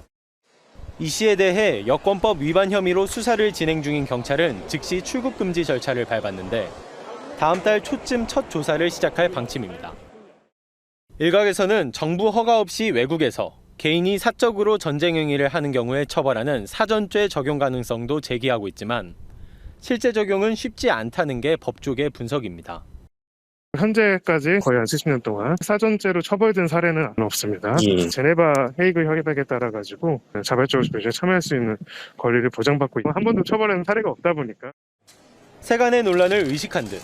이 씨에 대해 여권법 위반 혐의로 수사를 진행 중인 경찰은 즉시 출국 금지 절차를 밟았는데 다음 달 초쯤 첫 조사를 시작할 방침입니다. 일각에서는 정부 허가 없이 외국에서 개인이 사적으로 전쟁 행위를 하는 경우에 처벌하는 사전죄 적용 가능성도 제기하고 있지만 실제 적용은 쉽지 않다는 게 법조계 분석입니다. 현재까지 거의 한 70년 동안 사전죄로 처벌된 사례는 없습니다. 제네바 헤이그 협약에 따라 가지고 자발적으로 조직에 참여할 수 있는 권리를 보장받고 있고 한 번도 처벌한 사례가 없다 보니까 세간의 논란을 의식한 듯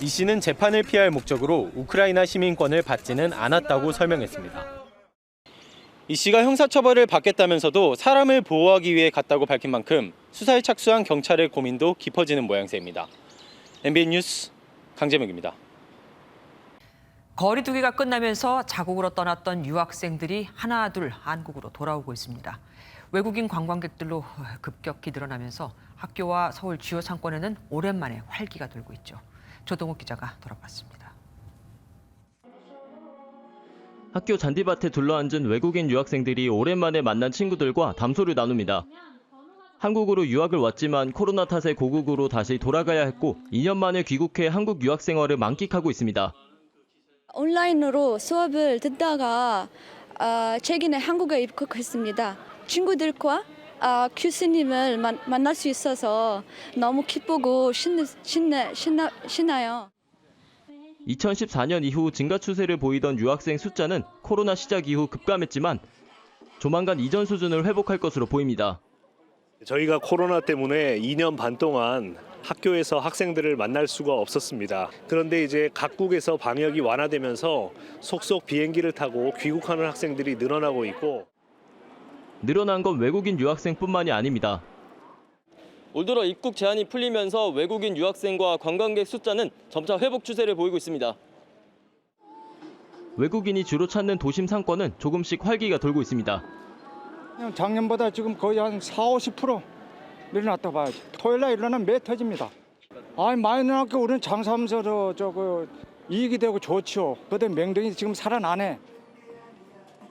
이 씨는 재판을 피할 목적으로 우크라이나 시민권을 받지는 않았다고 설명했습니다. 이 씨가 형사처벌을 받겠다면서도 사람을 보호하기 위해 갔다고 밝힌 만큼 수사에 착수한 경찰의 고민도 깊어지는 모양새입니다. MBN 뉴스 강재묵입니다. 거리두기가 끝나면서 자국으로 떠났던 유학생들이 하나둘 한국으로 돌아오고 있습니다. 외국인 관광객들로 급격히 늘어나면서 학교와 서울 주요 상권에는 오랜만에 활기가 돌고 있죠. 조동욱 기자가 돌아봤습니다. 학교 잔디밭에 둘러앉은 외국인 유학생들이 오랜만에 만난 친구들과 담소를 나눕니다. 한국으로 유학을 왔지만 코로나 탓에 고국으로 다시 돌아가야 했고 2년 만에 귀국해 한국 유학 생활을 만끽하고 있습니다. 온라인으로 수업을 듣다가 최근에 한국에 입국했습니다. 친구들과 교수님을 만날 수 있어서 너무 기쁘고 신나요. 2014년 이후 증가 추세를 보이던 유학생 숫자는 코로나 시작 이후 급감했지만 조만간 이전 수준을 회복할 것으로 보입니다. 저희가 코로나 때문에 2년 반 동안 학교에서 학생들을 만날 수가 없었습니다. 그런데 이제 각국에서 방역이 완화되면서 속속 비행기를 타고 귀국하는 학생들이 늘어나고 있고 늘어난 건 외국인 유학생뿐만이 아닙니다. 올 들어 입국 제한이 풀리면서 외국인 유학생과 관광객 숫자는 점차 회복 추세를 보이고 있습니다. 외국인이 주로 찾는 도심 상권은 조금씩 활기가 돌고 있습니다. 작년보다 지금 거의 한 40-50% 늘어났다 봐야지. 토요일날 일어나면 매 터집니다. 많이 늘어났고 우리는 장사하면서 이익이 되고 좋죠. 그때 맹동이 지금 살아나네.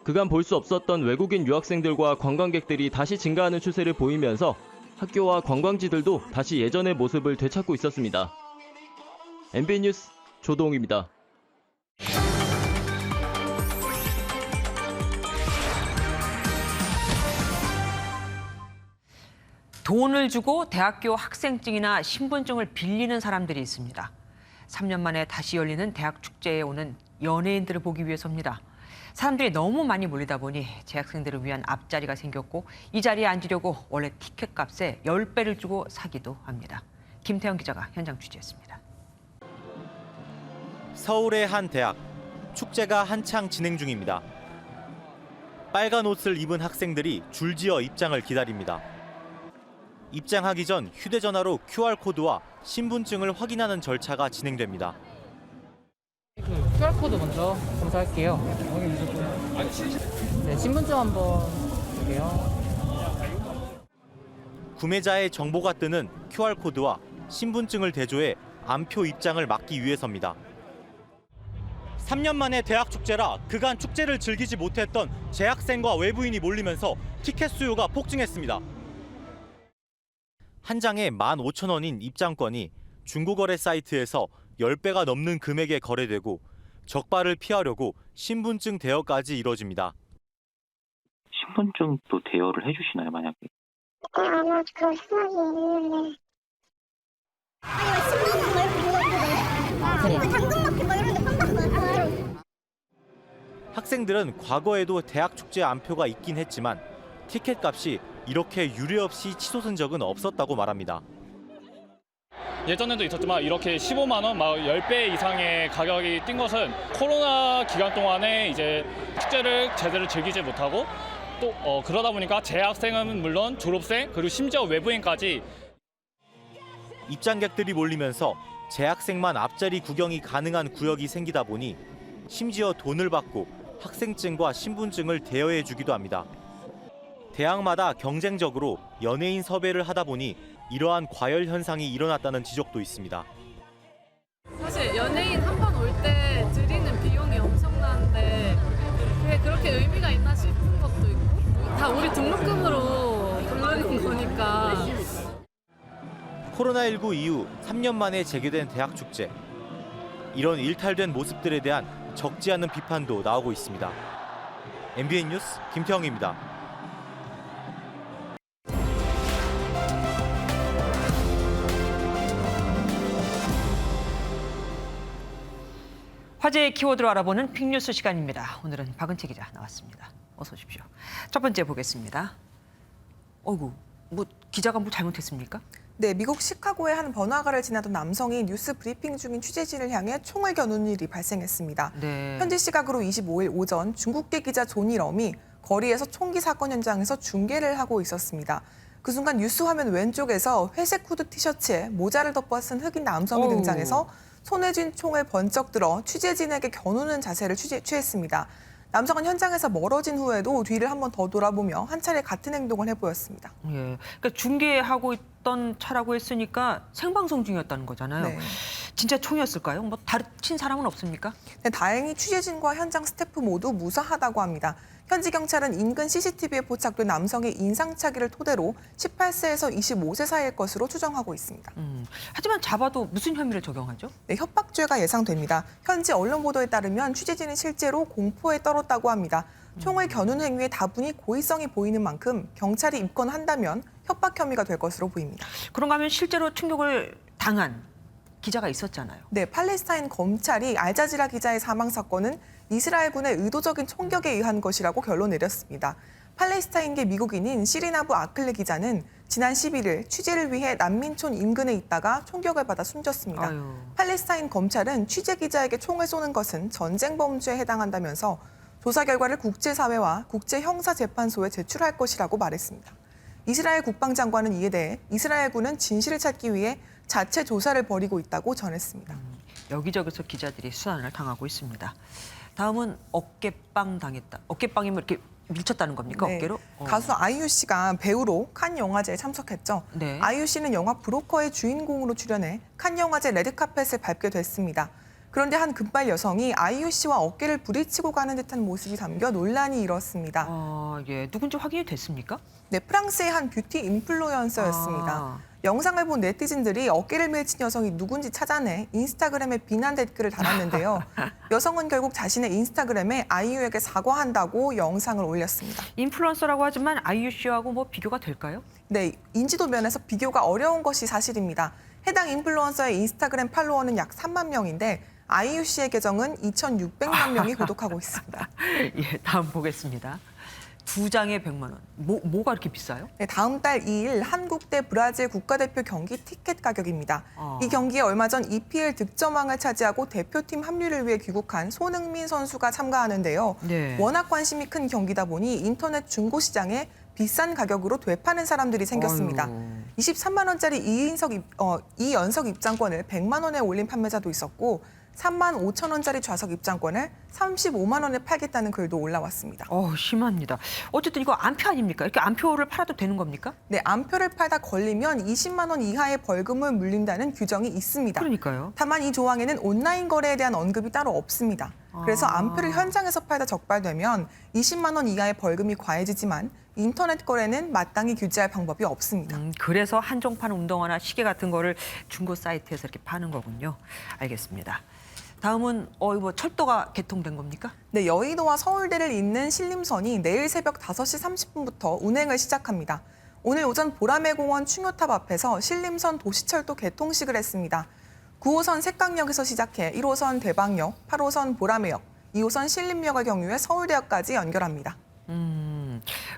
그간 볼 수 없었던 외국인 유학생들과 관광객들이 다시 증가하는 추세를 보이면서 학교와 관광지들도 다시 예전의 모습을 되찾고 있었습니다. MBN 뉴스 조동욱입니다. 돈을 주고 대학교 학생증이나 신분증을 빌리는 사람들이 있습니다. 3년 만에 다시 열리는 대학 축제에 오는 연예인들을 보기 위해서입니다. 사람들이 너무 많이 몰리다 보니 재학생들을 위한 앞자리가 생겼고 이 자리에 앉으려고 원래 티켓 값에 10배를 주고 사기도 합니다. 김태형 기자가 현장 취재했습니다. 서울의 한 대학, 축제가 한창 진행 중입니다. 빨간 옷을 입은 학생들이 줄지어 입장을 기다립니다. 입장하기 전 휴대전화로 QR코드와 신분증을 확인하는 절차가 진행됩니다. QR코드 먼저 검사할게요. 네, 신분증 한번 볼게요. 구매자의 정보가 뜨는 QR코드와 신분증을 대조해 암표 입장을 막기 위해서입니다. 3년 만에 대학 축제라 그간 축제를 즐기지 못했던 재학생과 외부인이 몰리면서 티켓 수요가 폭증했습니다. 한 장에 15,000원인 입장권이 중고거래 사이트에서 10배가 넘는 금액에 거래되고 적발을 피하려고 신분증 대여까지 이뤄집니다. 신분증도 대여를 해주시나요, 만약에? 아마 그 생각이 있는데. 학생들은 과거에도 대학 축제 암표가 있긴 했지만 티켓 값이 이렇게 유례 없이 치솟은 적은 없었다고 말합니다. 예전에도 있었지만 이렇게 15만 원, 막 10배 이상의 가격이 뛴 것은 코로나 기간 동안에 이제 축제를 제대로 즐기지 못하고 또 그러다 보니까 재학생은 물론 졸업생 그리고 심지어 외부인까지 입장객들이 몰리면서 재학생만 앞자리 구경이 가능한 구역이 생기다 보니 심지어 돈을 받고 학생증과 신분증을 대여해 주기도 합니다. 대학마다 경쟁적으로 연예인 섭외를 하다 보니 이러한 과열 현상이 일어났다는 지적도 있습니다. 사실 연예인 한 번 올 때 들이는 비용이 엄청난데 그게 그렇게 의미가 있나 싶은 것도 있고 다 우리 등록금으로 부르는 거니까. 코로나19 이후 3년 만에 재개된 대학 축제. 이런 일탈된 모습들에 대한 적지 않은 비판도 나오고 있습니다. MBN 뉴스 김태형입니다. 화제의 키워드로 알아보는 빅뉴스 시간입니다. 오늘은 박은채 기자 나왔습니다. 어서 오십시오. 첫 번째 보겠습니다. 어이구, 기자가 잘못했습니까? 네, 미국 시카고의 한 번화가를 지나던 남성이 뉴스 브리핑 중인 취재진을 향해 총을 겨누는 일이 발생했습니다. 네. 현지 시각으로 25일 오전 중국계 기자 조니 럼이 거리에서 총기 사건 현장에서 중계를 하고 있었습니다. 그 순간 뉴스 화면 왼쪽에서 회색 후드 티셔츠에 모자를 덮어 쓴 흑인 남성이 등장해서 손에 쥔 총을 번쩍 들어 취재진에게 겨누는 자세를 취했습니다. 남성은 현장에서 멀어진 후에도 뒤를 한 번 더 돌아보며 한 차례 같은 행동을 해보였습니다. 예, 그러니까 중계하고 있던 차라고 했으니까 생방송 중이었다는 거잖아요. 네. 진짜 총이었을까요? 다친 사람은 없습니까? 네, 다행히 취재진과 현장 스태프 모두 무사하다고 합니다. 현지 경찰은 인근 CCTV에 포착된 남성의 인상착의를 토대로 18세에서 25세 사이일 것으로 추정하고 있습니다. 하지만 잡아도 무슨 혐의를 적용하죠? 네, 협박죄가 예상됩니다. 현지 언론 보도에 따르면 취재진이 실제로 공포에 떨었다고 합니다. 총을 겨눈 행위에 다분히 고의성이 보이는 만큼 경찰이 입건한다면 협박 혐의가 될 것으로 보입니다. 그런가 하면 실제로 충격을 당한 기자가 있었잖아요. 네, 팔레스타인 검찰이 알자지라 기자의 사망 사건은 이스라엘군의 의도적인 총격에 의한 것이라고 결론 내렸습니다. 팔레스타인계 미국인인 시리나부 아클레 기자는 지난 11일 취재를 위해 난민촌 인근에 있다가 총격을 받아 숨졌습니다. 팔레스타인 검찰은 취재 기자에게 총을 쏘는 것은 전쟁 범죄에 해당한다면서 조사 결과를 국제사회와 국제형사재판소에 제출할 것이라고 말했습니다. 이스라엘 국방장관은 이에 대해 이스라엘군은 진실을 찾기 위해 자체 조사를 벌이고 있다고 전했습니다. 여기저기서 기자들이 수난을 당하고 있습니다. 다음은 어깨빵 당했다. 어깨빵이면 이렇게 밀쳤다는 겁니까? 네. 어깨로? 가수 아이유 씨가 배우로 칸 영화제에 참석했죠. 네. 아이유 씨는 영화 브로커의 주인공으로 출연해 칸 영화제 레드카펫을 밟게 됐습니다. 그런데 한 금발 여성이 아이유 씨와 어깨를 부딪히고 가는 듯한 모습이 담겨 논란이 일었습니다. 예, 누군지 확인이 됐습니까? 네, 프랑스의 한 뷰티 인플루언서였습니다. 영상을 본 네티즌들이 어깨를 밀친 여성이 누군지 찾아내 인스타그램에 비난 댓글을 달았는데요. 여성은 결국 자신의 인스타그램에 아이유에게 사과한다고 영상을 올렸습니다. 인플루언서라고 하지만 아이유 씨하고 비교가 될까요? 네, 인지도 면에서 비교가 어려운 것이 사실입니다. 해당 인플루언서의 인스타그램 팔로워는 약 3만 명인데 아이유 씨의 계정은 2,600만 명이 구독하고 있습니다. 예, 다음 보겠습니다. 2장에 100만 원. 뭐가 이렇게 비싸요? 네, 다음 달 2일 한국 대 브라질 국가대표 경기 티켓 가격입니다. 이 경기에 얼마 전 EPL 득점왕을 차지하고 대표팀 합류를 위해 귀국한 손흥민 선수가 참가하는데요. 네. 워낙 관심이 큰 경기다 보니 인터넷 중고 시장에 비싼 가격으로 되파는 사람들이 생겼습니다. 23만 원짜리 2연석 입장권을 100만 원에 올린 판매자도 있었고 3만 5천 원짜리 좌석 입장권을 35만 원에 팔겠다는 글도 올라왔습니다. 심합니다. 어쨌든 이거 암표 아닙니까? 이렇게 암표를 팔아도 되는 겁니까? 네, 암표를 팔다 걸리면 20만 원 이하의 벌금을 물린다는 규정이 있습니다. 그러니까요. 다만 이 조항에는 온라인 거래에 대한 언급이 따로 없습니다. 그래서 암표를 현장에서 팔다 적발되면 20만 원 이하의 벌금이 과해지지만 인터넷 거래는 마땅히 규제할 방법이 없습니다. 그래서 한정판 운동화나 시계 같은 거를 중고 사이트에서 이렇게 파는 거군요. 알겠습니다. 다음은 이거 철도가 개통된 겁니까? 네, 여의도와 서울대를 잇는 신림선이 내일 새벽 5시 30분부터 운행을 시작합니다. 오늘 오전 보라매공원 충효탑 앞에서 신림선 도시철도 개통식을 했습니다. 9호선 색강역에서 시작해 1호선 대방역, 8호선 보라매역, 2호선 신림역을 경유해 서울대역까지 연결합니다.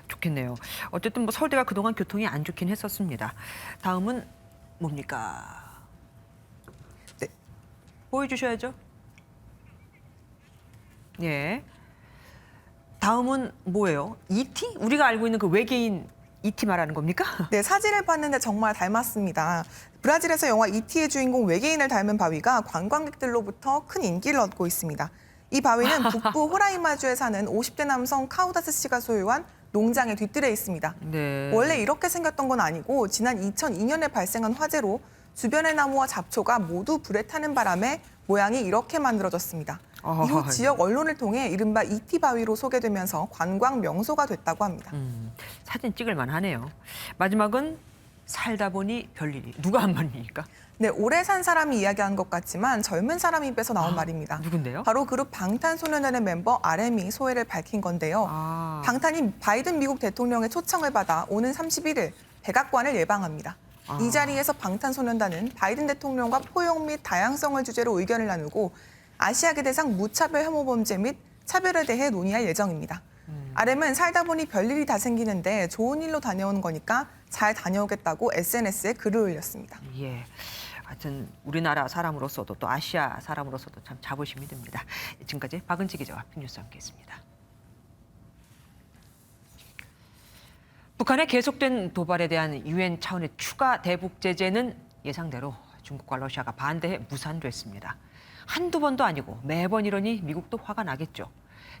좋겠네요. 어쨌든 뭐 서울대가 그동안 교통이 안 좋긴 했었습니다. 다음은 뭡니까? 네. 보여주셔야죠. 예. 다음은 뭐예요? E.T.? 우리가 알고 있는 그 외계인 E.T. 말하는 겁니까? 네, 사진을 봤는데 정말 닮았습니다. 브라질에서 영화 E.T.의 주인공 외계인을 닮은 바위가 관광객들로부터 큰 인기를 얻고 있습니다. 이 바위는 북부 호라이마주에 사는 50대 남성 카우다스 씨가 소유한 농장의 뒤뜰에 있습니다. 네. 원래 이렇게 생겼던 건 아니고 지난 2002년에 발생한 화재로 주변의 나무와 잡초가 모두 불에 타는 바람에 모양이 이렇게 만들어졌습니다. 이후 지역 언론을 통해 이른바 E.T. 바위로 소개되면서 관광 명소가 됐다고 합니다. 사진 찍을 만하네요. 마지막은 살다 보니 별일이. 누가 한 말입니까? 네, 오래 산 사람이 이야기한 것 같지만 젊은 사람 입에서 나온 말입니다. 누군데요? 바로 그룹 방탄소년단의 멤버 RM이 소회를 밝힌 건데요. 방탄이 바이든 미국 대통령의 초청을 받아 오는 31일 백악관을 예방합니다. 이 자리에서 방탄소년단은 바이든 대통령과 포용 및 다양성을 주제로 의견을 나누고 아시아계 대상 무차별 혐오 범죄 및 차별에 대해 논의할 예정입니다. RM은 살다 보니 별일이 다 생기는데 좋은 일로 다녀오는 거니까 잘 다녀오겠다고 SNS에 글을 올렸습니다. 예. 하여튼 우리나라 사람으로서도 또 아시아 사람으로서도 참 자부심이 듭니다. 지금까지 박은지 기자와 빅뉴스 함께했습니다. 북한의 계속된 도발에 대한 유엔 차원의 추가 대북 제재는 예상대로 중국과 러시아가 반대해 무산됐습니다. 한두 번도 아니고 매번 이러니 미국도 화가 나겠죠.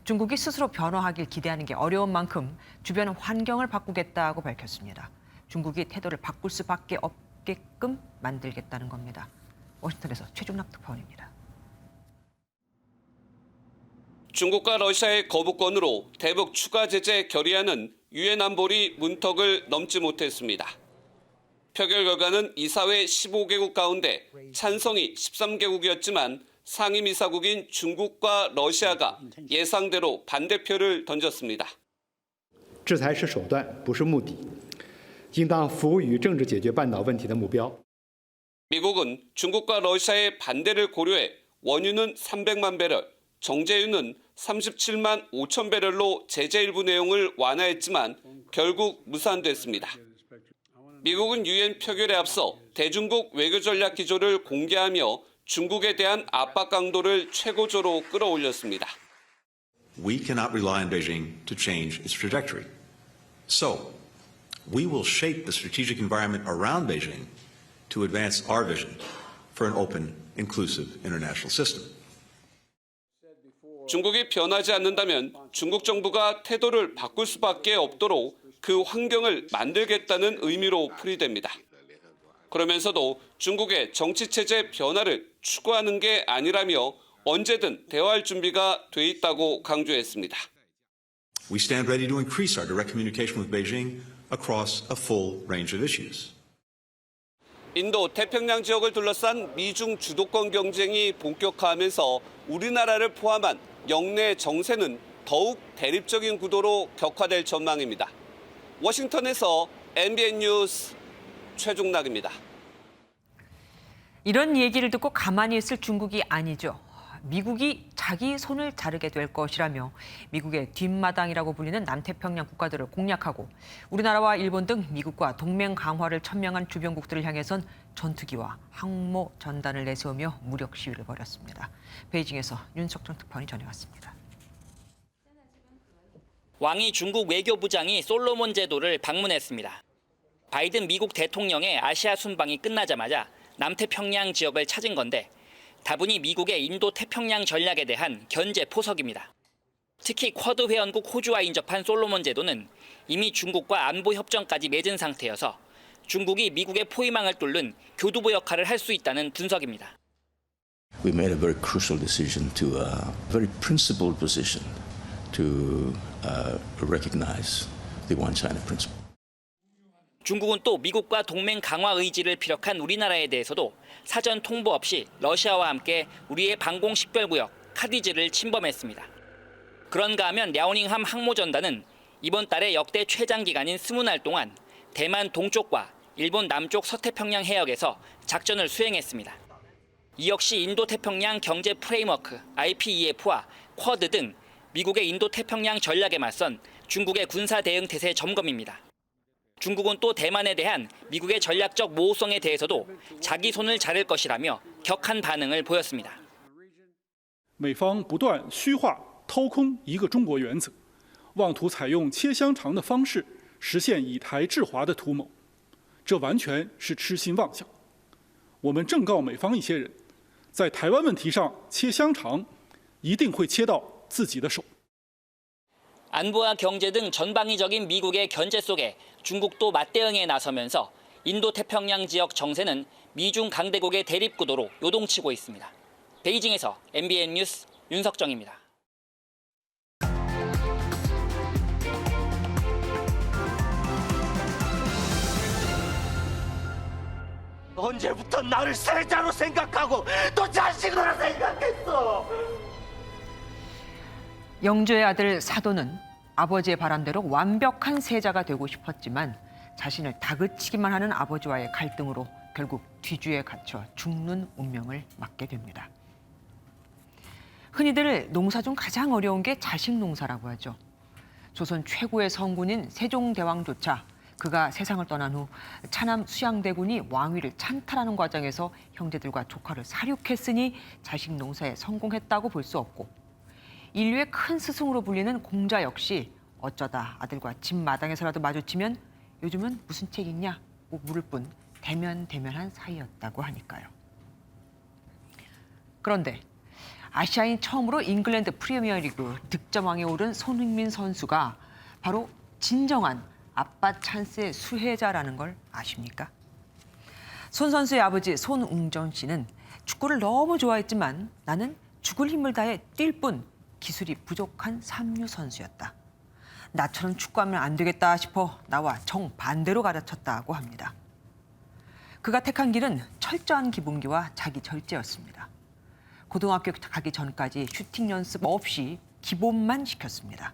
중국이 스스로 변화하길 기대하는 게 어려운 만큼 주변 환경을 바꾸겠다고 밝혔습니다. 중국이 태도를 바꿀 수밖에 없게끔 만들겠다는 겁니다. 워싱턴에서 최종락 특파원입니다. 중국과 러시아의 거부권으로 대북 추가 제재 결의안은 유엔 안보리 문턱을 넘지 못했습니다. 표결 결과는 이사회 15개국 가운데 찬성이 13개국이었지만 상임이사국인 중국과 러시아가 예상대로 반대표를 던졌습니다. 制裁是手段，不是目的，应当服务于政治解决半岛问题的目标。 미국은 중국과 러시아의 반대를 고려해 원유는 300만 배럴, 정제유는 37만 5천 배럴로 제재 일부 내용을 완화했지만 결국 무산됐습니다. 미국은 유엔 표결에 앞서 대중국 외교 전략 기조를 공개하며 중국에 대한 압박 강도를 최고조로 끌어올렸습니다. We cannot rely on Beijing to change its trajectory. So, we will shape the strategic environment around Beijing to advance our vision for an open, inclusive international system. 중국이 변하지 않는다면 중국 정부가 태도를 바꿀 수밖에 없도록 그 환경을 만들겠다는 의미로 풀이됩니다. 그러면서도 중국의 정치체제 변화를 추구하는 게 아니라며 언제든 대화할 준비가 돼 있다고 강조했습니다. We stand ready to increase our direct communication with Beijing across a full range of issues. 인도 태평양 지역을 둘러싼 미중 주도권 경쟁이 본격화하면서 우리나라를 포함한 영내 정세는 더욱 대립적인 구도로 격화될 전망입니다. 워싱턴에서 MBN 뉴스 최종락입니다. 이런 얘기를 듣고 가만히 있을 중국이 아니죠. 미국이 자기 손을 자르게 될 것이라며 미국의 뒷마당이라고 불리는 남태평양 국가들을 공략하고 우리나라와 일본 등 미국과 동맹 강화를 천명한 주변국들을 향해선 전투기와 항모 전단을 내세우며 무력 시위를 벌였습니다. 베이징에서 윤석정 특파원이 전해왔습니다. 왕이 중국 외교부장이 솔로몬 제도를 방문했습니다. 바이든 미국 대통령의 아시아 순방이 끝나자마자 남태평양 지역을 찾은 건데 다분히 미국의 인도 태평양 전략에 대한 견제 포석입니다. 특히 쿼드 회원국 호주와 인접한 솔로몬 제도는 이미 중국과 안보 협정까지 맺은 상태여서 중국이 미국의 포위망을 뚫는 교두보 역할을 할 수 있다는 분석입니다. We made a very crucial decision to a very principled position to recognize the One China principle. 중국은 또 미국과 동맹 강화 의지를 피력한 우리나라에 대해서도 사전 통보 없이 러시아와 함께 우리의 방공 식별구역 카디즈를 침범했습니다. 그런가 하면 랴오닝함 항모전단은 이번 달에 역대 최장 기간인 20날 동안 대만 동쪽과 일본 남쪽 서태평양 해역에서 작전을 수행했습니다. 이 역시 인도태평양 경제 프레임워크 IPEF와 쿼드 등 미국의 인도태평양 전략에 맞선 중국의 군사 대응 태세 점검입니다. 중국은 또 대만에 대한 미국의 전략적 모호성에 대해서도 자기 손을 자를 것이라며 격한 반응을 보였습니다. 美方不断虚化掏空一个中国原则，妄图采用切香肠的方式实现以台制华的图谋，这完全是痴心妄想。我们正告美方一些人，在台湾问题上切香肠，一定会切到自己的手。 안보와 경제 등 전방위적인 미국의 견제 속에 중국도 맞대응에 나서면서 인도태평양 지역 정세는 미중 강대국의 대립구도로 요동치고 있습니다. 베이징에서 MBN 뉴스 윤석정입니다. 언제부터 나를 세자로 생각하고 또 자식으로 생각했어? 영조의 아들 사도는 아버지의 바람대로 완벽한 세자가 되고 싶었지만 자신을 다그치기만 하는 아버지와의 갈등으로 결국 뒤주에 갇혀 죽는 운명을 맞게 됩니다. 흔히들 농사 중 가장 어려운 게 자식 농사라고 하죠. 조선 최고의 성군인 세종대왕조차 그가 세상을 떠난 후 차남 수양대군이 왕위를 찬탈하는 과정에서 형제들과 조카를 사륙했으니 자식 농사에 성공했다고 볼 수 없고 인류의 큰 스승으로 불리는 공자 역시 어쩌다 아들과 집 마당에서라도 마주치면 요즘은 무슨 책 읽냐? 물을 뿐 대면대면한 사이였다고 하니까요. 그런데 아시아인 처음으로 잉글랜드 프리미어리그 득점왕에 오른 손흥민 선수가 바로 진정한 아빠 찬스의 수혜자라는 걸 아십니까? 손 선수의 아버지 손웅정 씨는 축구를 너무 좋아했지만 나는 죽을 힘을 다해 뛸 뿐 기술이 부족한 삼류 선수였다. 나처럼 축구하면 안 되겠다 싶어 나와 정반대로 가르쳤다고 합니다. 그가 택한 길은 철저한 기본기와 자기 절제였습니다. 고등학교 가기 전까지 슈팅 연습 없이 기본만 시켰습니다.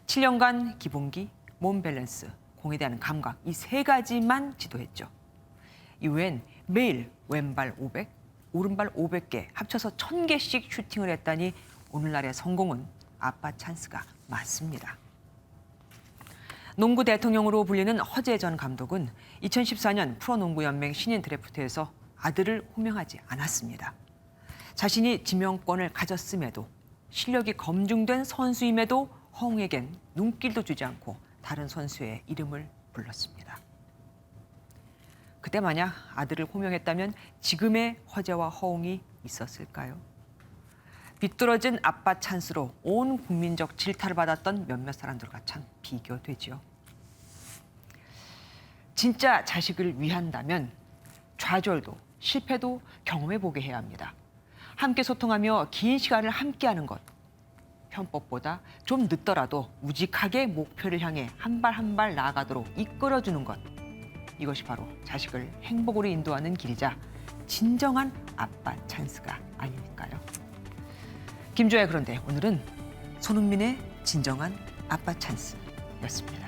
7년간 기본기, 몸 밸런스, 공에 대한 감각 이 세 가지만 지도했죠. 이후엔 매일 왼발 500, 오른발 500개 합쳐서 1000개씩 슈팅을 했다니 오늘날의 성공은 아빠 찬스가 맞습니다. 농구 대통령으로 불리는 허재 전 감독은 2014년 프로농구연맹 신인 드래프트에서 아들을 호명하지 않았습니다. 자신이 지명권을 가졌음에도 실력이 검증된 선수임에도 허웅에겐 눈길도 주지 않고 다른 선수의 이름을 불렀습니다. 그때 만약 아들을 호명했다면 지금의 허재와 허웅이 있었을까요? 비뚤어진 아빠 찬스로 온 국민적 질타를 받았던 몇몇 사람들과 참 비교되지요. 진짜 자식을 위한다면 좌절도 실패도 경험해보게 해야 합니다. 함께 소통하며 긴 시간을 함께하는 것. 편법보다 좀 늦더라도 우직하게 목표를 향해 한 발 한 발 나아가도록 이끌어주는 것. 이것이 바로 자식을 행복으로 인도하는 길이자 진정한 아빠 찬스가 아닐까요? 김주아의 그런데 오늘은 손흥민의 진정한 아빠 찬스였습니다.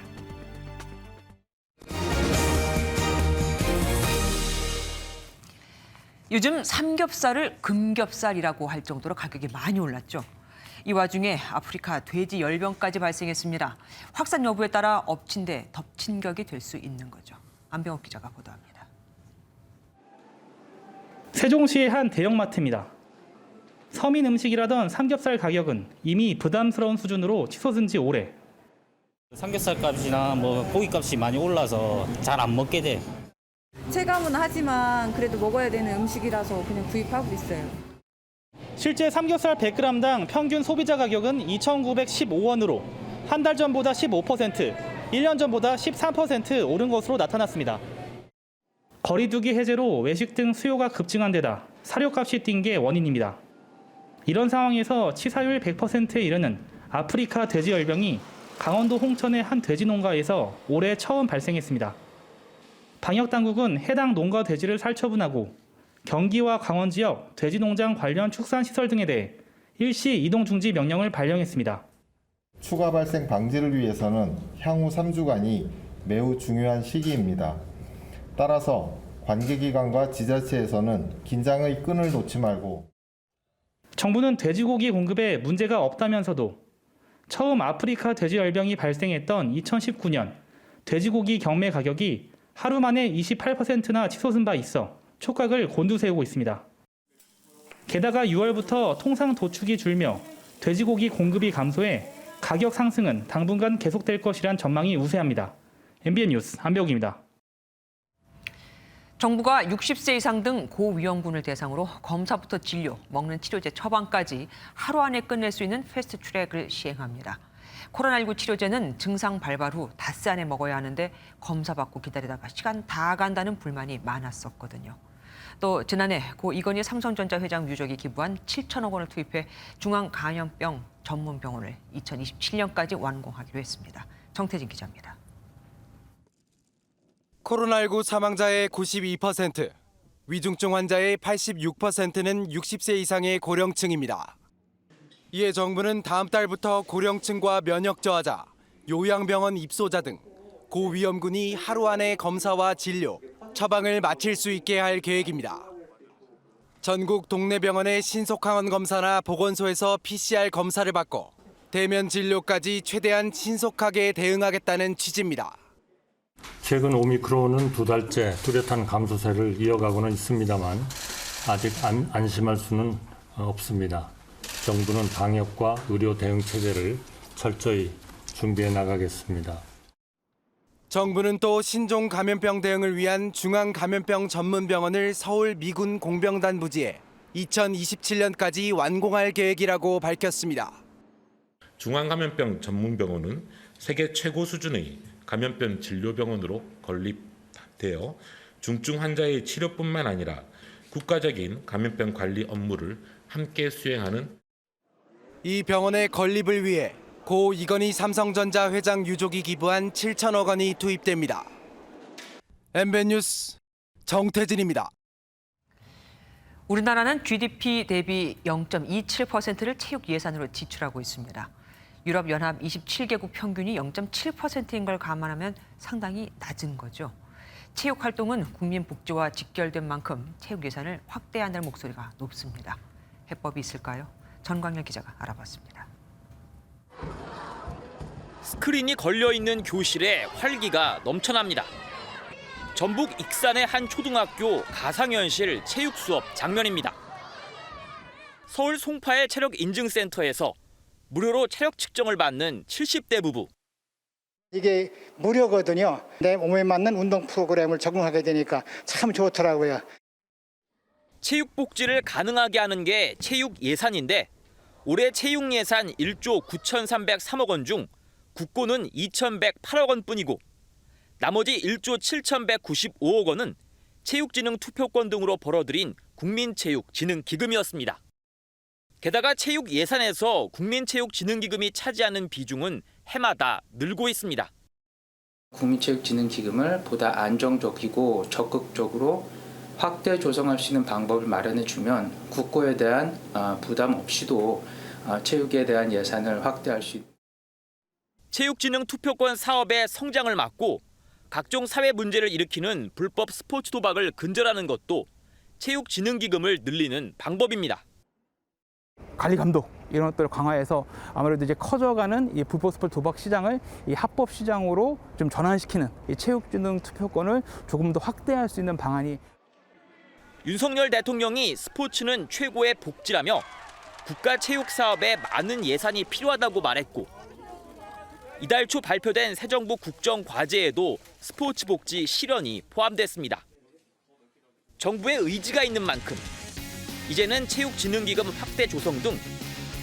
요즘 삼겹살을 금겹살이라고 할 정도로 가격이 많이 올랐죠. 이 와중에 아프리카 돼지 열병까지 발생했습니다. 확산 여부에 따라 엎친 데 덮친 격이 될 수 있는 거죠. 안병욱 기자가 보도합니다. 세종시의 한 대형마트입니다. 서민 음식이라던 삼겹살 가격은 이미 부담스러운 수준으로 치솟은 지 오래. 삼겹살 값이나 고기 값이 많이 올라서 잘 안 먹게 돼. 체감은 하지만 그래도 먹어야 되는 음식이라서 그냥 구입하고 있어요. 실제 삼겹살 100g당 평균 소비자 가격은 2,915원으로 한 달 전보다 15%, 1년 전보다 13% 오른 것으로 나타났습니다. 거리두기 해제로 외식 등 수요가 급증한 데다 사료값이 뛴 게 원인입니다. 이런 상황에서 치사율 100%에 이르는 아프리카 돼지열병이 강원도 홍천의 한 돼지 농가에서 올해 처음 발생했습니다. 방역당국은 해당 농가 돼지를 살처분하고 경기와 강원 지역 돼지 농장 관련 축산시설 등에 대해 일시 이동 중지 명령을 발령했습니다. 추가 발생 방지를 위해서는 향후 3주간이 매우 중요한 시기입니다. 따라서 관계기관과 지자체에서는 긴장의 끈을 놓지 말고 정부는 돼지고기 공급에 문제가 없다면서도 처음 아프리카 돼지열병이 발생했던 2019년 돼지고기 경매 가격이 하루 만에 28%나 치솟은 바 있어 촉각을 곤두세우고 있습니다. 게다가 6월부터 통상 도축이 줄며 돼지고기 공급이 감소해 가격 상승은 당분간 계속될 것이란 전망이 우세합니다. MBN 뉴스 안배욱입니다. 정부가 60세 이상 등 고위험군을 대상으로 검사부터 진료, 먹는 치료제 처방까지 하루 안에 끝낼 수 있는 패스트트랙을 시행합니다. 코로나19 치료제는 증상 발발 후 닷새 안에 먹어야 하는데 검사 받고 기다리다가 시간 다 간다는 불만이 많았었거든요. 또 지난해 고 이건희 삼성전자 회장 유족이 기부한 7천억 원을 투입해 중앙감염병 전문병원을 2027년까지 완공하기로 했습니다. 정태진 기자입니다. 코로나19 사망자의 92%, 위중증 환자의 86%는 60세 이상의 고령층입니다. 이에 정부는 다음 달부터 고령층과 면역 저하자, 요양병원 입소자 등 고위험군이 하루 안에 검사와 진료, 처방을 마칠 수 있게 할 계획입니다. 전국 동네 병원의 신속항원 검사나 보건소에서 PCR 검사를 받고 대면 진료까지 최대한 신속하게 대응하겠다는 취지입니다. 최근 오미크론은 2달째 뚜렷한 감소세를 이어가고는 있습니다만 아직 안심할 수는 없습니다. 정부는 방역과 의료 대응 체제를 철저히 준비해 나가겠습니다. 정부는 또 신종 감염병 대응을 위한 중앙감염병 전문병원을 서울 미군 공병단 부지에 2027년까지 완공할 계획이라고 밝혔습니다. 중앙감염병 전문병원은 세계 최고 수준의 감염병 진료병원으로 건립되어 중증 환자의 치료뿐만 아니라 국가적인 감염병 관리 업무를 함께 수행하는 이 병원의 건립을 위해 고 이건희 삼성전자 회장 유족이 기부한 7천억 원이 투입됩니다. MBN 뉴스 정태진입니다. 우리나라는 GDP 대비 0.27%를 체육 예산으로 지출하고 있습니다. 유럽연합 27개국 평균이 0.7%인 걸 감안하면 상당히 낮은 거죠. 체육 활동은 국민 복지와 직결된 만큼 체육 예산을 확대해야 한다는 목소리가 높습니다. 해법이 있을까요? 전광열 기자가 알아봤습니다. 스크린이 걸려있는 교실에 활기가 넘쳐납니다. 전북 익산의 한 초등학교 가상현실 체육 수업 장면입니다. 서울 송파의 체력인증센터에서 무료로 체력 측정을 받는 70대 부부. 이게 무료거든요. 내 몸에 맞는 운동 프로그램을 적응하게 되니까 참 좋더라고요. 체육 복지를 가능하게 하는 게 체육 예산인데 올해 체육 예산 1조 9,303억 원 중 국고는 2,108억 원뿐이고 나머지 1조 7,195억 원은 체육진흥 투표권 등으로 벌어들인 국민체육진흥기금이었습니다. 게다가 체육 예산에서 국민체육진흥기금이 차지하는 비중은 해마다 늘고 있습니다. 국민체육진흥기금을 보다 안정적이고 적극적으로 확대 조성할 수 있는 방법을 마련해주면 국고에 대한 부담 없이도 체육에 대한 예산을 확대할 수 있습니다. 체육진흥 투표권 사업의 성장을 막고 각종 사회 문제를 일으키는 불법 스포츠 도박을 근절하는 것도 체육진흥기금을 늘리는 방법입니다. 관리 감독 이런 것들을 강화해서 아무래도 이제 커져가는 이 불법 스포츠 도박 시장을 이 합법 시장으로 좀 전환시키는 이 체육진흥 투표권을 조금 더 확대할 수 있는 방안이. 윤석열 대통령이 스포츠는 최고의 복지라며 국가 체육 사업에 많은 예산이 필요하다고 말했고 이달 초 발표된 새 정부 국정 과제에도 스포츠 복지 실현이 포함됐습니다. 정부의 의지가 있는 만큼 이제는 체육진흥기금 확대 조성 등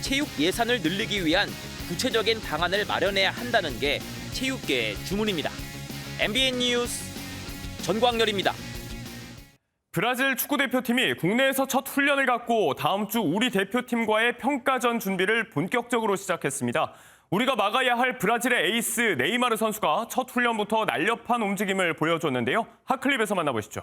체육 예산을 늘리기 위한 구체적인 방안을 마련해야 한다는 게 체육계의 주문입니다. MBN 뉴스 전광열입니다. 브라질 축구대표팀이 국내에서 첫 훈련을 갖고 다음 주 우리 대표팀과의 평가전 준비를 본격적으로 시작했습니다. 우리가 막아야 할 브라질의 에이스 네이마르 선수가 첫 훈련부터 날렵한 움직임을 보여줬는데요. 핫클립에서 만나보시죠.